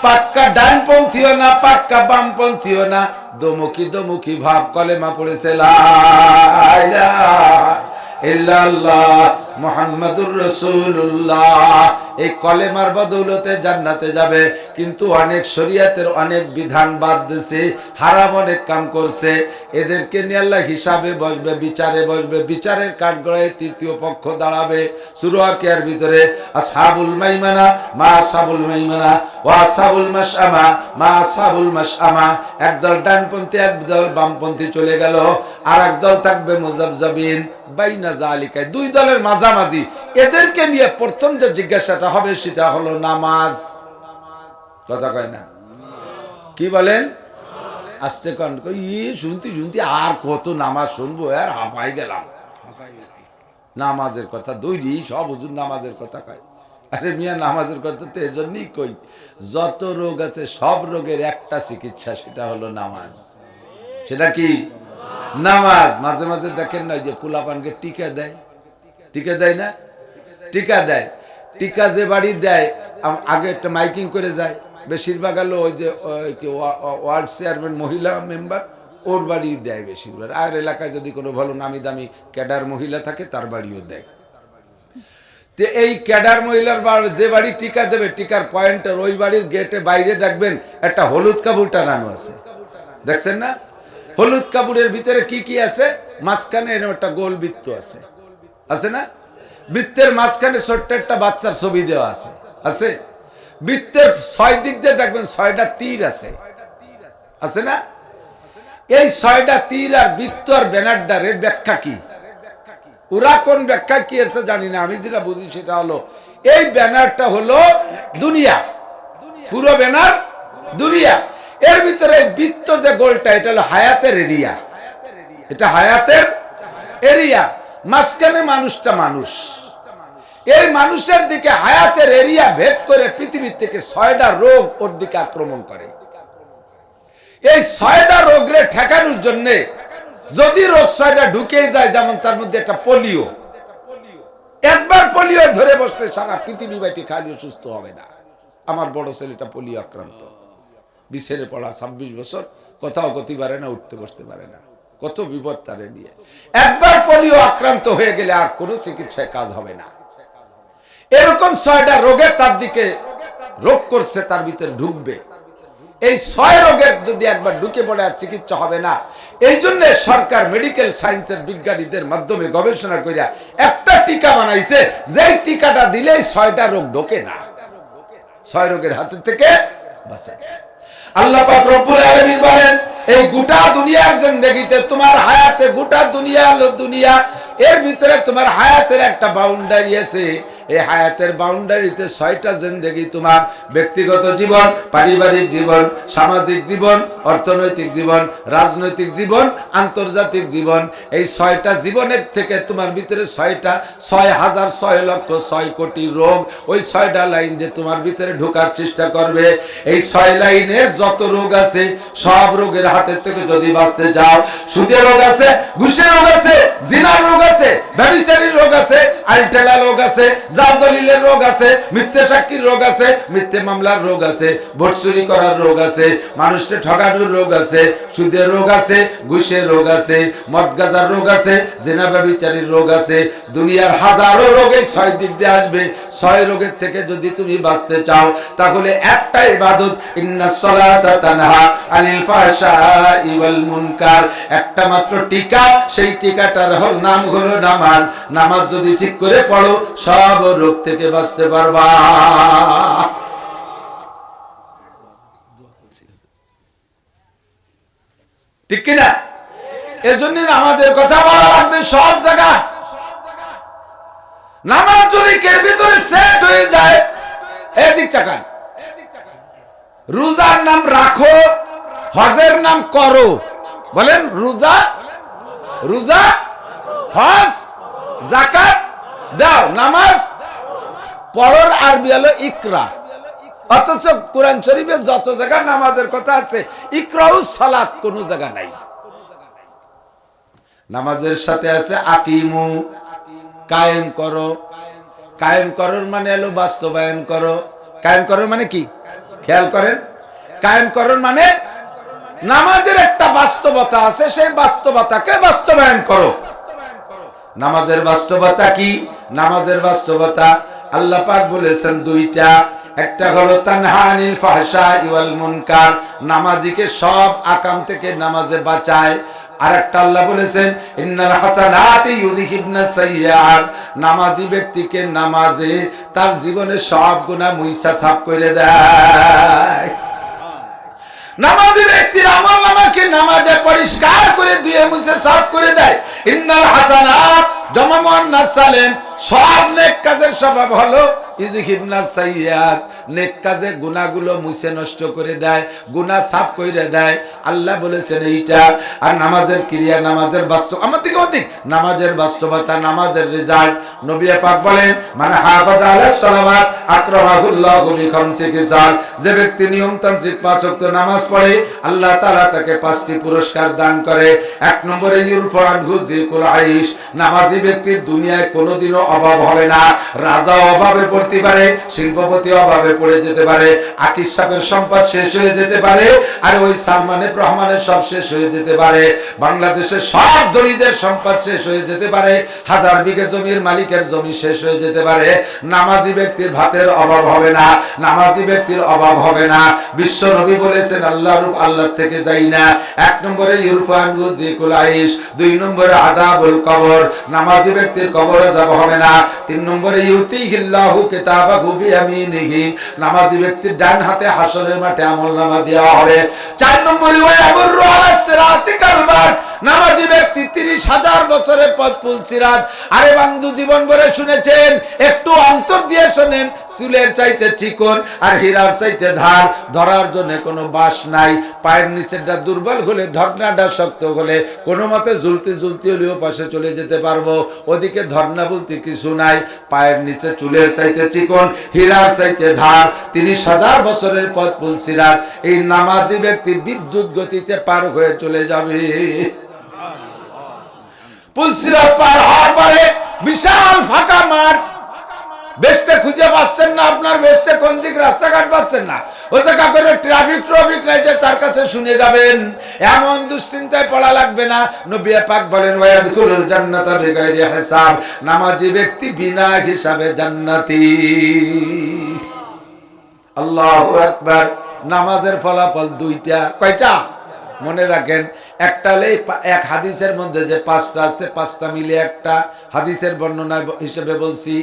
পাক্কা ডানপন্থীও না পাক্কা বামপন্থীও না, দোমুখী দোমুখী ভাব, কলেমা পড়েছে লা ইলাহা ইল্লাল্লাহ মুহাম্মাদুর রাসূলুল্লাহ। এই কলেমার বদৌলতে জান্নাতে যাবে, কিন্তু অনেক শরীয়তের অনেক বিধান বাদ দিয়েছে, হারাম অনেক কাম করছে, এদেরকে নিয়ে আল্লাহ হিসাবে বসবে, বিচারে বসবে, বিচারের কাঠগড়ায় তৃতীয় পক্ষ দাঁড়াবে। সূরা ওয়াকিয়ার ভিতরে আসহাবুল মাইমানা মা আসহাবুল মাইমানা ওয়া আসহাবুল মাশআমা মা আসহাবুল মাশআমা, একদল ডানপন্থী একদল বামপন্থী চলে গেল, আর একদল থাকবে মুযাবযাবিন বাইনা যালিকা, দুই দলের মাঝামাঝি। এদেরকে নিয়ে প্রথম যে জিজ্ঞাসাটা হবে সেটা হলো নামাজ। কথা কয় না, কি বলেন? আসতে কন শুনতে শুনতে আর কত নামাজ শুনবো, আর হাঁপাই গেলাম। নামাজের কথা দৈরি সব হুজুর নামাজের কথা কয়। আরে মিয়া, নামাজের কথা তো এজন্যই কই, যত রোগ আছে সব রোগের একটা চিকিৎসা, সেটা হলো নামাজ। সেটা কি? নামাজ। মাঝে মাঝে দেখেন না যে পোলাপানকে টিকা দেয়, টিকা দেয় না, টিকা দেয়, টিকা যে বাড়ি দেয় আগে একটা মাইকিং করে যায়, বেশিরভাগ হলো ওই যে ওয়ার্ড চেয়ারম্যান মহিলা মেম্বার, ওর বাড়ি দেয় বেশিরভাগ। আর এলাকায় যদি কোনো ভালো নামি দামি ক্যাডার মহিলা থাকে তার বাড়িও দেয়। তো এই ক্যাডার মহিলার যে বাড়ি টিকা দেবে, টিকার পয়েন্টের ওই বাড়ির গেটে বাইরে দেখবেন একটা হলুদ কাপড় টানানো আছে, দেখছেন না? হলুদ কাপড়ের ভিতরে কি কি আছে? মাঝখানে এরকম একটা গোল বৃত্ত আছে, আছে না? বৃত্তের মাঝখানে ছোট্ট একটা বাচ্চার ছবি দেওয়া আছে, আছে? বৃত্তের 6 দিক দিয়ে দেখবেন 6টা তীর আছে, আছে না? এই 6টা তীর আর বৃত্ত আর ব্যানারটার এর ব্যাখ্যা কি? ওরা কোন ব্যাখ্যা কি আছে জানি না, আমি যেটা বুঝি সেটা হলো এই ব্যানারটা হলো দুনিয়া, পুরো ব্যানার দুনিয়া। এর ভিতরে বৃত্ত যে গোলটা, এটা হলো হায়াতের এরিয়া, এটা হায়াতের এরিয়া। মাঝখানে মানুষটা মানুষ, এই মানুষের দিকে হায়াতের এরিয়া ভেদ করে পৃথিবীর থেকে 6টা রোগ ওর দিকে আক্রমণ করে। এই 6টা রোগরে ঠেকানোর জন্য যদি রোগ 6টা ঢুকে যায়, যেমন তার মধ্যে একটা পোলিও, একবার পোলিও ধরে বসলে সারা পৃথিবী বাইটি খালিও সুস্থ হবে না। আমার বড় ছেলেটা পোলিও আক্রান্ত, বিছানে পড়া, 26 বছর, কোথাও গতি পারে না, উঠতে বসতে পারে না, কত বিপদ তারে নিয়ে। একবার পোলিও আক্রান্ত হয়ে গেলে আর কোনো চিকিৎসায় কাজ হবে না। এরকম 6টা রোগে তার দিকে রোগ করছে, তার ভিতরে ঢুকবে। এই 6 রোগের যদি একবার ঢুকে পড়ে আর চিকিৎসা হবে না, এই জন্য সরকার মেডিকেল সায়েন্সের বিজ্ঞানীদের মাধ্যমে গবেষণা করিয়া একটা টিকা বানাইছে, যে টিকাটা দিলেই 6টা রোগ ঢোকে না, 6 রোগের হাতের থেকে বাঁচে। আল্লাহ পাক রব্বুল আলামিন বলেন, এই গোটা দুনিয়ার জিন্দেগিতে তোমার হায়াতে, গোটা দুনিয়া হলো দুনিয়া, এর ভিতরে তোমার হায়াতের একটা বাউন্ডারি আছে। এই হায়াতের বাউন্ডারিতে 6টা জিন্দেগি, তোমার ব্যক্তিগত জীবন, পারিবারিক জীবন, সামাজিক জীবন, অর্থনৈতিক জীবন, রাজনৈতিক জীবন, আন্তর্জাতিক জীবন। এই 6টা জীবনের থেকে তোমার ভিতরে 6টা, 6,000, 6,00,000, 6 কোটি রোগ, ওই 6টা লাইন যে তোমার ভিতরে ঢোকার চেষ্টা করবে। এই 6 লাইনে যত রোগ আছে সব রোগের হাতের থেকে যদি বাঁচতে যাও, সুদের রোগ আছে, ঘুষের রোগ আছে, জিনার রোগ আছে, ব্যভিচারীর রোগ আছে, আইনটেলা রোগ আছে, জাল দলিলের রোগ আছে, মিথ্যে সাক্ষীর রোগ আছে, মিথ্যে মামলার রোগ আছে, ভোট চুরি করার রোগ আছে, মানুষকে ঠকানোর রোগ আছে, সুদের রোগ আছে, ঘুষের রোগ আছে, মদ গাঁজার রোগ আছে, জেনা ব্যভিচারীর রোগ আছে। দুনিয়ার হাজারো রোগে 6 দিক দিয়ে আসবে। 6 রোগের থেকে যদি তুমি বাঁচতে চাও তাহলে একটা ইবাদত, ইন্নাস সালাতা তানহা আনিল ফাহশাই ওয়াল মুনকার, একটা মাত্র টিকা, সেই টিকাটার নাম হলো নামাজ। নামাজ যদি ঠিক করে পড়ো সব রোগ থেকে বাঁচতে পারবা। ঠিক কিনা? এজন্য নামাজের কথা বলা লাগবে সব জায়গায়। নামাজ যদি এর ভিতরে সেট হয়ে যায়, এদিক তাকান, রোজার নাম রাখো, হজের নাম করো। বলেন রোজা, রোজা, হজ, যাকাত দাও, নামাজ পড়ার আরবি হলো ইকরা। অথচ কোরআন শরীফে যত জায়গায় নামাজের কথা আছে, ইকরাউস সালাত কোন জায়গা নাই। নামাজের সাথে আছে আকিমু, কায়েম করো। কায়েম করার মানে হলো বাস্তবায়ন করো। কায়েম করার মানে কি? খেয়াল করেন, কায়েম করার মানে নামাজের একটা বাস্তবতা আছে, সেই বাস্তবতাকে বাস্তবায়ন করো। নামাজের বাস্তবতা কি? নামাজের বাস্তবতা আল্লাহ পাক বলেছেন দুইটা। একটা হলো তানহা আনিল ফাহশাই ওয়াল মুনকার, নামাজিকে সব আকাম থেকে নামাজে বাঁচায়। আরেকটা আল্লাহ বলেছেন ইন্নাল হাসানাতি ইউযহিবনাস সাইয়্যাত, নামাজি ব্যক্তিকে নামাজে তার জীবনের সব গুনাহ মুইসা সাফ করে দেয়। নামাজি ব্যক্তির আমল নামাকে নামাজে পরিষ্কার করে দিয়ে মুছে সাফ করে দেয়। ইন্নাল হাসানাত জামা মুআন্নাস সালিম, সব নেক কাজের স্বভাব হলো ইউযহিবনাস সাইয়্যাত, নেক কাজে গুনাহগুলো মুছে নষ্ট করে দেয়, গুনাহ সাফ করে দেয়। আল্লাহ বলেছেন এইটা। আর নামাজের ক্রিয়া, নামাজের বাস্তব, আমাদের নামাজের বাস্তবতা, নামাজের রেজাল্ট। নবী পাক বলেন মান হাফাজা আলাস সালাওয়াত আকরামাহুল্লাহু বিখামসি খিসাল, যে ব্যক্তি নিয়মতান্ত্রিক 5 ওয়াক্ত নামাজ পড়ে আল্লাহ তাআলা তাকে 5টি পুরস্কার দান করে। 1 নম্বরে ইউরফা আনহু যিকুল আইশ, নামাজি ব্যক্তির দুনিয়ায় কোনোদিনও অভাব হবে না। রাজা অভাবে পড়তে পারে, শিল্পপতি অভাবে পড়ে যেতে পারে, আকিস সাহেবের সম্পদ শেষ হয়ে যেতে পারে, আর ওই সালমানের রহমানের সব শেষ হয়ে যেতে পারে, বাংলাদেশের সব ধনীদের সম্পদ শেষ হয়ে যেতে পারে, 1000 বিঘা জমির মালিকের জমি শেষ হয়ে যেতে পারে। নামাজি ব্যক্তির ভাতের অভাব হবে না, নামাজি ব্যক্তির অভাব হবে না। বিশ্ব নবী বলেছেন আল্লাহর রূপ আল্লাহ থেকে যাই না। 1 নম্বরে ইউরফা আনহু যিকুল আইশ, 2 নম্বরে আযাবুল কবর, নামাজি ব্যক্তির কবর আযাব হবে না। 3 নম্বরে ইউতিহিল্লাহু কিতাবাহু বিয়ামিনিহি, নামাজি ব্যক্তির ডান হাতে হাসরের মাঠে আমলনামা দেওয়া হবে। 4 নম্বরে ওয়ায়ামুরু আলাস সিরাতি কালবাত, নামাজি ব্যক্তি 30,000 বছরের পথ পুল সিরাত। আরে বন্ধু, জীবন ভরে শুনেছেন, একটু অন্তর দিয়ে শোনেন, চুলের চাইতে চিকন আর হীরার চাইতে ধার, ধরার জন্য কোনো বাস নাই। পায়ের নিচেরটা দুর্বল হলে, ধর্নাটা শক্ত হলে কোনো মতে ঝুলতে ঝুলতে হলেও পাশে চলে যেতে পারবো। ওদিকে ধর্না বলতে কিছু নাই। পায়ের নিচে চুলের চাইতে চিকন, হীরার চাইতে ধার, 30,000 বছরের পথ পুল সিরাত। এই নামাজি ব্যক্তি বিদ্যুৎ গতিতে পার হয়ে চলে যাবে। পুল সিরাত পার হওয়ার পরে বিশাল ফাঁকা মাঠ, বেস্টে খুঁজে পাচ্ছেন না, আপনার বেস্টে কোন দিক রাস্তাঘাট পাচ্ছেন না, ও জায়গা করে ট্রাফিক লাইটে তার কাছে শুনে যাবেন। এমন দুশ্চিন্তায় পড়া লাগবে না। নবী পাক বলেন ওয়ায়াদখুলুল জান্নাতা বিগাইরি হিসাব, নামাজি ব্যক্তি বিনা হিসাবে জান্নাতি। আল্লাহু আকবার। নামাজের ফলাফল 2টা। কয়টা? মনে রাখেন, একটা হলে এক হাদিসের মধ্যে যে 5টা আছে, 5টা মিলে একটা হাদিসের বর্ণনা হিসেবে বলছি।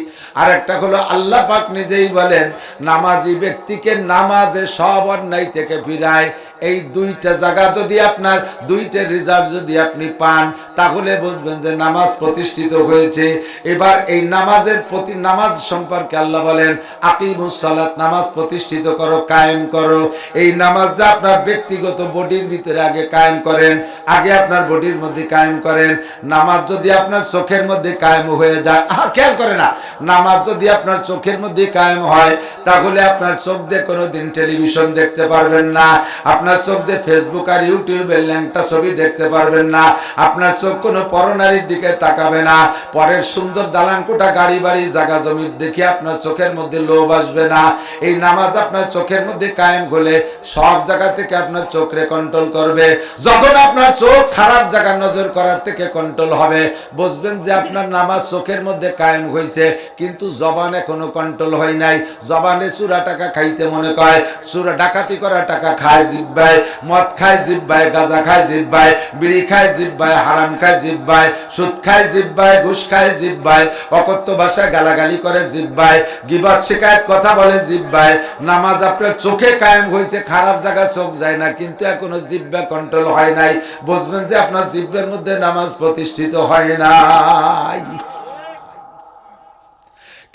আর একটা হলো আল্লাহ পাক নিজেই বলেন নামাজি ব্যক্তিকে নামাজে সব অন্যায় থেকে ফিরায়। এই 2টা জায়গা যদি আপনার, 2টা রেজাল্ট যদি আপনি পান, তাহলে বুঝবেন যে নামাজ প্রতিষ্ঠিত হয়েছে। এবার এই নামাজের প্রতি, নামাজ সম্পর্কে আল্লাহ বলেন আকিমুস সালাত, নামাজ প্রতিষ্ঠিত করো, কায়েম করো। এই নামাজটা আপনার ব্যক্তিগত বডির ভিতরে আগে কায়েম করেন। আগে আপনার বডির মধ্যে কায়েম করেন। নামাজ যদি আপনার চোখের মধ্যে কায়েম হয়ে যায়, খেয়াল করে না, নামাজ যদি আপনার চোখের মধ্যে কায়েম হয়, তাহলে আপনার চোখ দিয়ে কোনোদিন টেলিভিশন দেখতে পারবেন না, আপনার চোখ দিয়ে ফেসবুক আর ইউটিউবের ল্যাংটা ছবি দেখতে পারবেন না, আপনার চোখ কোনো পরনারীর দিকে তাকাবে না, পরের সুন্দর দালান কোঠা গাড়ি বাড়ি জায়গা জমির দেখে আপনার চোখের মধ্যে লোভ আসবে না। এই নামাজ আপনার চোখের মধ্যে কায়েম হলে সব জায়গা থেকে আপনার চোখরে কন্ট্রোল করবে। যখন আপনার চোখ খারাপ জায়গা নজর করার থেকে কন্ট্রোল হবে, বুঝবেন যে আপনার নামাজ চোখের মধ্যে কায়েম হয়েছে, কিন্তু জবানে কোনো কন্ট্রোল হয় নাই। জবানে চুরা টাকা খাইতে মনে করে, চুরা ডাকাতি করা টাকা খায় জিহ্বায়, মদ খায় জিহ্বায়, গাঁজা খায় জিহ্বায়, বিড়ি খায় জিহ্বায়, হারাম খায় জিহ্বায়, সুদ খায় জিহ্বায়, ঘুষ খায় জিহ্বায়, অকথ্য ভাষায় গালাগালি করে জিহ্বায়, গীবত শিকায়ত কথা বলে জিহ্বায়। নামাজ আপনার চোখে কায়েম হয়েছে, খারাপ জায়গা চোখ যায় না, কিন্তু এখনো জিহ্বা কন্ট্রোল হয় নাই, বুঝবেন যে আপনার জিহ্বার মধ্যে নামাজ প্রতিষ্ঠিত হয় নাই।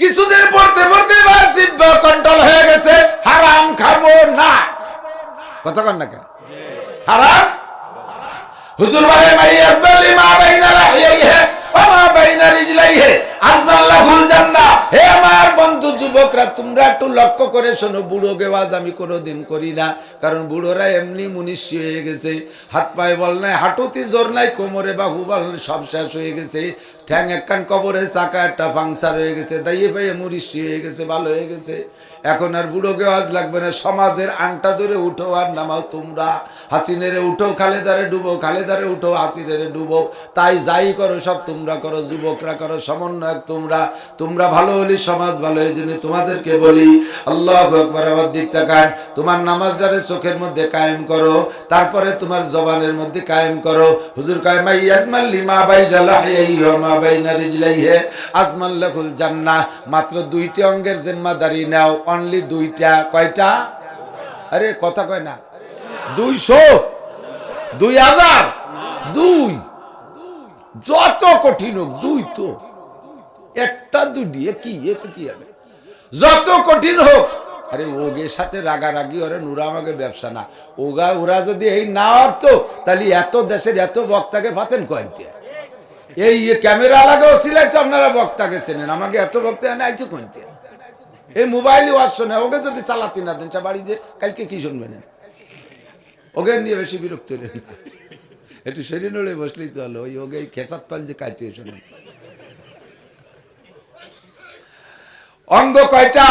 কিছুদিন পড়তে পড়তে জিহ্বা কন্ট্রোল হয়ে গেছে, হারাম খাবো না, কথা কন না কেন? হারাম হুজুর বলে মাইয়াত বলি মা বাইনা লাহিয়াইহি ওয়া মা বাইনা রিজলাইহি আজমাল্লাহুল জান্নাহ। হে আমার বন্ধু যুবকরা, তোমরা একটু লক্ষ্য করে শোনো, বুড়ো গেওয়াজ আমি কোনোদিন করি না, কারণ বুড়োরা এমনি মুনিশি হয়ে গেছে, হাত পায়ে বল নাই, হাঁটুতে জোর নাই, কোমরে বাহু বল সব শেষ হয়ে গেছে, ঠ্যাং একখান কবরে, চাকা একটা পাংচার হয়ে গেছে, দাইয়ে পাইয়ে মুনিশি হয়ে গেছে, ভালো হয়ে গেছে। এখন আর বুড়ো গেওয়াজ লাগবে না, সমাজের আংটা ধরে উঠো আর নামাও তোমরা, হাসিনেরে উঠো, খালেদারে ডুবো, খালেদারে উঠো, হাসিনেরে ডুবো, তাই যাই করো সব তোমরা করো, যুবকরা করো, সমন্বয়ক তোমরা, তোমরা ভালো হলে সমাজ ভালো। এই জন্য তোমাদেরকে বলি, আল্লাহু আকবার, আমার দিক তাকান, তোমার নামাজটারে চোখের মধ্যে কায়েম করো, তারপরে তোমার জবানের মধ্যে কায়েম করো। হুজুর কয় মাইয়াজমাল লিমা বাইনা লাহিয়াইহি ওয়া মা বাইনা রিজলাইহি আজমাল্লাহুল জান্নাহ। মাত্র দুইটি অঙ্গের জিম্মাদারি নাও, অনলি দুইটা। কয়টা? আরে কথা কয় না, 200, 2000, 2, যত কঠিন হোক, 2 তো একটা দুটি কি, এতে কি হবে? যত কঠিন হোক, আরে ওগের সাথে রাগারাগি ওরা নুরা আমাকে ব্যবসা না, ওরা যদি এই না অর্থ, তাহলে এত দেশের এত বক্তাকে পাতেন কয়েকটি, এই ক্যামেরা লাগাও সিলাই তো আপনারা বক্তাকে চেনেন, আমাকে এত বক্তা এনে আইছে কইতে, এই মোবাইলে ওয়াজ শোনে, ওকে যদি চালাতে না দেন বাড়ি যে কালকে কি শুনবেন, ওকে নিয়ে বেশি বিরক্ত হলেন না, একটু শরীর নড়ে বসলেই তো হলো, ওই ওকে খেসার তল যে কাইতে শোনেন। অঙ্গ কয়টা?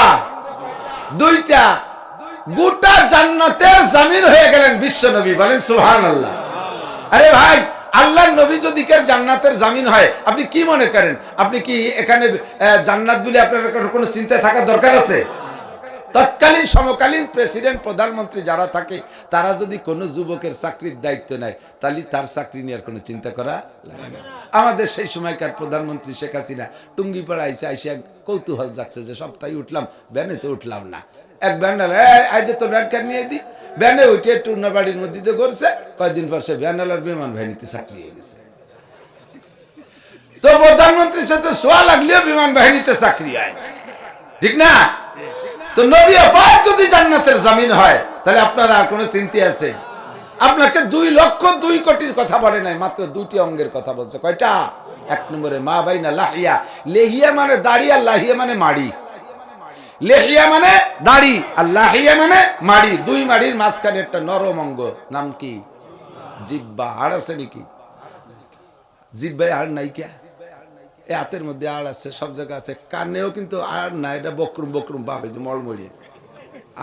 2টা। গোটা জান্নাতের জামিন হয়ে গেলেন বিশ্ব নবী, বলেন সুবহানাল্লাহ। আরে ভাই, আল্লাহর নবী যদি কেউ জান্নাতের জামিন হয়, আপনি কি মনে করেন? আপনি কি এখানে জান্নাত বলে আপনার কোনো চিন্তা থাকার দরকার আছে? তৎকালীন সমকালীন প্রেসিডেন্ট প্রধানমন্ত্রী যারা থাকে, তারা যদি কোনো যুবকের চাকরির দায়িত্ব নেয়, তাহলে তার চাকরি নিয়ে কোনো চিন্তা করা লাগে না। আমাদের সেই সময়কার প্রধানমন্ত্রী শেখ হাসিনা টুঙ্গিপাড়া আইসে আইসে কৌতূহল যাচ্ছে যে সপ্তাহে উঠলাম, ব্যানে তো উঠলাম না, এক ব্যানার আজ তো ব্যান কার্ড নিয়ে দিই, ব্যানে উঠে টুন্না বাড়ির মধ্যে দিয়ে করছে, কয়েকদিন পর সে ব্যানালার বিমান বাহিনীতে চাকরি হয়ে গেছে। তো প্রধানমন্ত্রীর সাথে সোয়া লাগলেও বিমান বাহিনীতে চাকরি হয়, ঠিক না? তো নবী পাক যদি জান্নাতের জামিন হয়, তাহলে আপনার আর কোনো চিন্তা আছে? আপনাকে 2,02,00,000 কথা বলে নাই, মাত্র 2টি অঙ্গের কথা বলছে। কয়টা? 1 নম্বরে মা বাইনা লাহিয়া, লেহিয়া মানে দাড়ি, আর লাহিয়া মানে মাড়ি। লেহিয়া মানে দাড়ি, আর লাহিয়া মানে মাড়ি। 2 মাড়ির মাঝখানে একটা নরম অঙ্গ, নাম কি? জিহ্বা। হাড় আছে নাকি? জিহ্বায় হাড় নাই কে? এই হাতের মধ্যে আড় আছে, সব জায়গায় আছে, কানেও কিন্তু আড় না, এটা বকরুম বকরুম পাবে, মলমড়িয়ে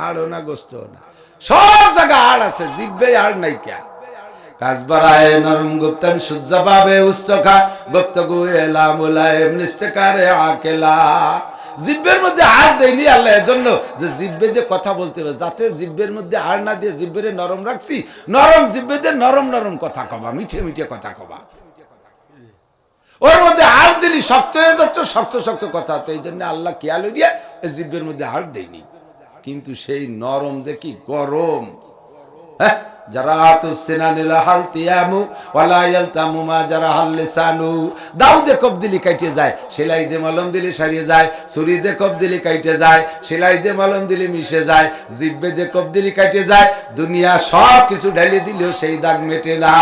আড়ও না, গোস্তও না, সব জায়গায় আড় আছে, জিভে আড় নাই কে? কাজ বাড়ায় নরম গুপ্তান সূর্য পাবে উস্তখা গুপ্ত গুয়েলা মুলায়েম নিষ্ঠকারে আকেলা। জিভের মধ্যে আড় দেয়নি আল্লাহ এর জন্য যে জিভে দিয়ে কথা বলতে হবে, যাতে জিভের মধ্যে আড় না দিয়ে জিভের নরম রাখছি, নরম জিভে দিয়ে নরম নরম কথা কবা, মিঠে মিঠে কথা কবা। ওর মধ্যে হাড় দিলি শক্ত হয়ে যাচ্ছে, শক্ত শক্ত কথা হতো, এই জন্য আল্লাহ খেয়াল দিয়ে জিভের মধ্যে হাড় দেয়নি। কিন্তু সেই নরম যে কি গরম, হ্যাঁ, জারাতুস সিনানিল হালতিয়ামু ওয়ালা ইয়ালতামু মা জারাহাল লিসানু। দাউদে কব দিলি কাটে যায়, সেলাই দে মলম দিলে সারিয়ে যায়। ছুরি দে কব দিলি কাটে যায়, সেলাই দে মলম দিলে মিশে যায়। জিব্বে দে কব দিলি কাটে যায়, দুনিয়া সব কিছু ঢেলে দিলেও সেই দাগ মেটে না।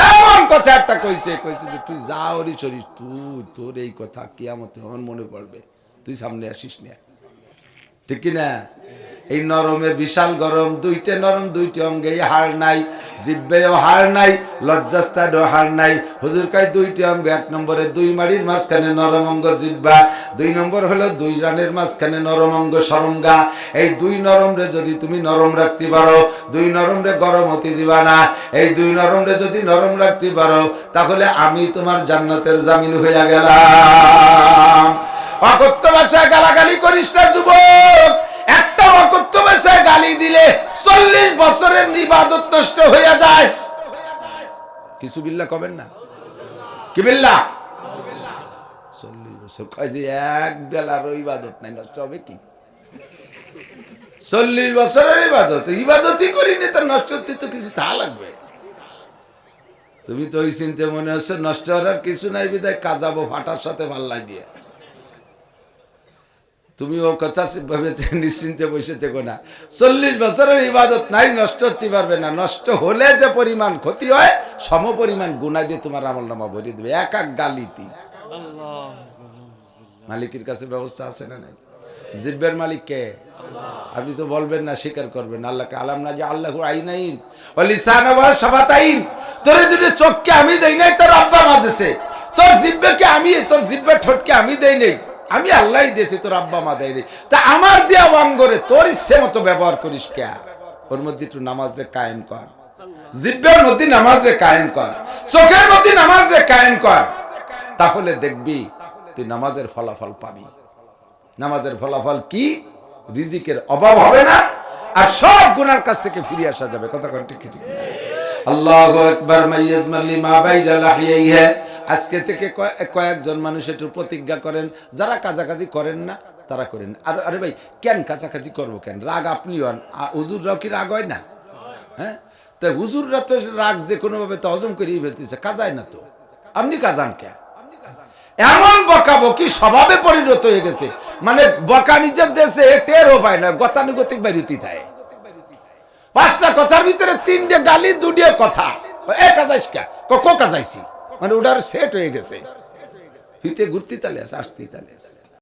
এমন কথা একটা কইছে যে তুই যা ওরি চলি, তুই তোর এই কথা কিয়ামতে আমার মনে পড়বে, তুই সামনে আসিস না, ঠিক কিনা? এই নরমের বিশাল গরম, দুইটা নরম, দুইটি অঙ্গে হাড় নাই, জিব্বেও হাড় নাই, লজ্জাস্থানেও হাড় নাই। হুজুর কয় দুইটি অঙ্গ, এক নম্বরে দুই মাড়ির মাঝখানে নরম অঙ্গ জিব্বা, দুই নম্বর হলো দুই রানের মাঝখানে নরম অঙ্গ সরঙ্গা। এই দুই নরমরে যদি তুমি নরম রাখতে পারো, দুই নরমরে গরম হতে দিবা না, এই দুই নরমরে যদি নরম রাখতে পারো, তাহলে আমি তোমার জান্নাতের জামিন হইয়া গেলাম। অকথ্য ভাষায় গালাগালি করিস না যুবক, একটা অকথ্য ভাষায় গালি দিলে 40 বছরের ইবাদত নষ্ট হয়ে যায়। কিছু বিল্লাহ কবেন না, কি বিল্লাহ? 40 বছর কয় যে এক বেলার ইবাদত নাই, নষ্ট হবে কি? 40 বছরের ইবাদত, ইবাদতই করিনি, তার নষ্ট হতে তো কিছু তা লাগবে। তুমি তো ওই চিন্তা মনে হচ্ছে নষ্ট হওয়ার কিছু নাই, বিদায় কাজাবো ফাটার সাথে ভাল লাগিয়ে। তুমি ও কথা ভাবে নিশ্চিন্তে বসে থেকো না। 40 বছরের ইবাদত নাই, নষ্ট হতে পারবে না। নষ্ট হলে যে পরিমাণ ক্ষতি হয়, সম পরিমাণ গুনাহ দিয়ে তোমার আমলনামা ভরিয়ে দেবে এক এক গালিতে। মালিকের কাছে ব্যবস্থা আছে না নাই? জিব্বের মালিক কে? আপনি তো বলবেন না, স্বীকার করবেন আল্লাহকে। আলাম না যে আল্লাহু আইনাইন ওয়া লিসানা ওয়া শাফাতাইন, তোর দুটো চোখকে আমি দেই নাই, তোর আব্বা মা দিয়েছে। তোর জিব্বাকে আমি, তোর জিব্বার ঠোঁটকে আমি দেই নাই, আমি আল্লাহই দিয়েছি, তোর আব্বা মা দেয় নাই। তা আমার দেয়া অঙ্গরে তোর ইচ্ছে মতো ব্যবহার করিস কে? ওর মধ্যে একটু নামাজ রে কায়েম কর, জিব্বের মধ্যে নামাজ রে কায়েম কর, চোখের মধ্যে নামাজ রে কায়েম কর, তাহলে দেখবি তুই নামাজের ফলাফল পাবি। নামাজের ফলাফল কি? রিজিকের অভাব হবে না, আর সব গুনার কাছ থেকে ফিরে আসা যাবে। কথা কোন ঠিক ঠিক? আল্লাহু আকবার। মাইয়াজমাল লিমা বাইনা লাহিয়াইহা। আজকে থেকে কয়েকজন মানুষ একটু প্রতিজ্ঞা করেন, যারা কাজাকাজি করেন না তারা করেন। আর আরে ভাই কেন কাজাকাজি করবো কেন? রাগ আপনি হন, হুজুররাও কি রাগ হয় না? হ্যাঁ, তাই হুজুররা তো রাগ যে কোনো ভাবে তো হজম করেই ফেলতেছে, কাজায় না তো, আপনি কাজান কে? এমন বকাবকি স্বভাবে পরিণত হয়ে গেছে, মানে বকা নিজের দেশে টেরও পায় না, গতানুগতিক বাইরতি দেয়। 5টা কথার ভিতরে 3টে গালি, 2টে কথা। এ কাজাইস কে? কো কাজাইছি, মানে ওটার সেট হয়ে গেছে, হিতে ঘুরতে তালে আছে, আসতে তালে আছে।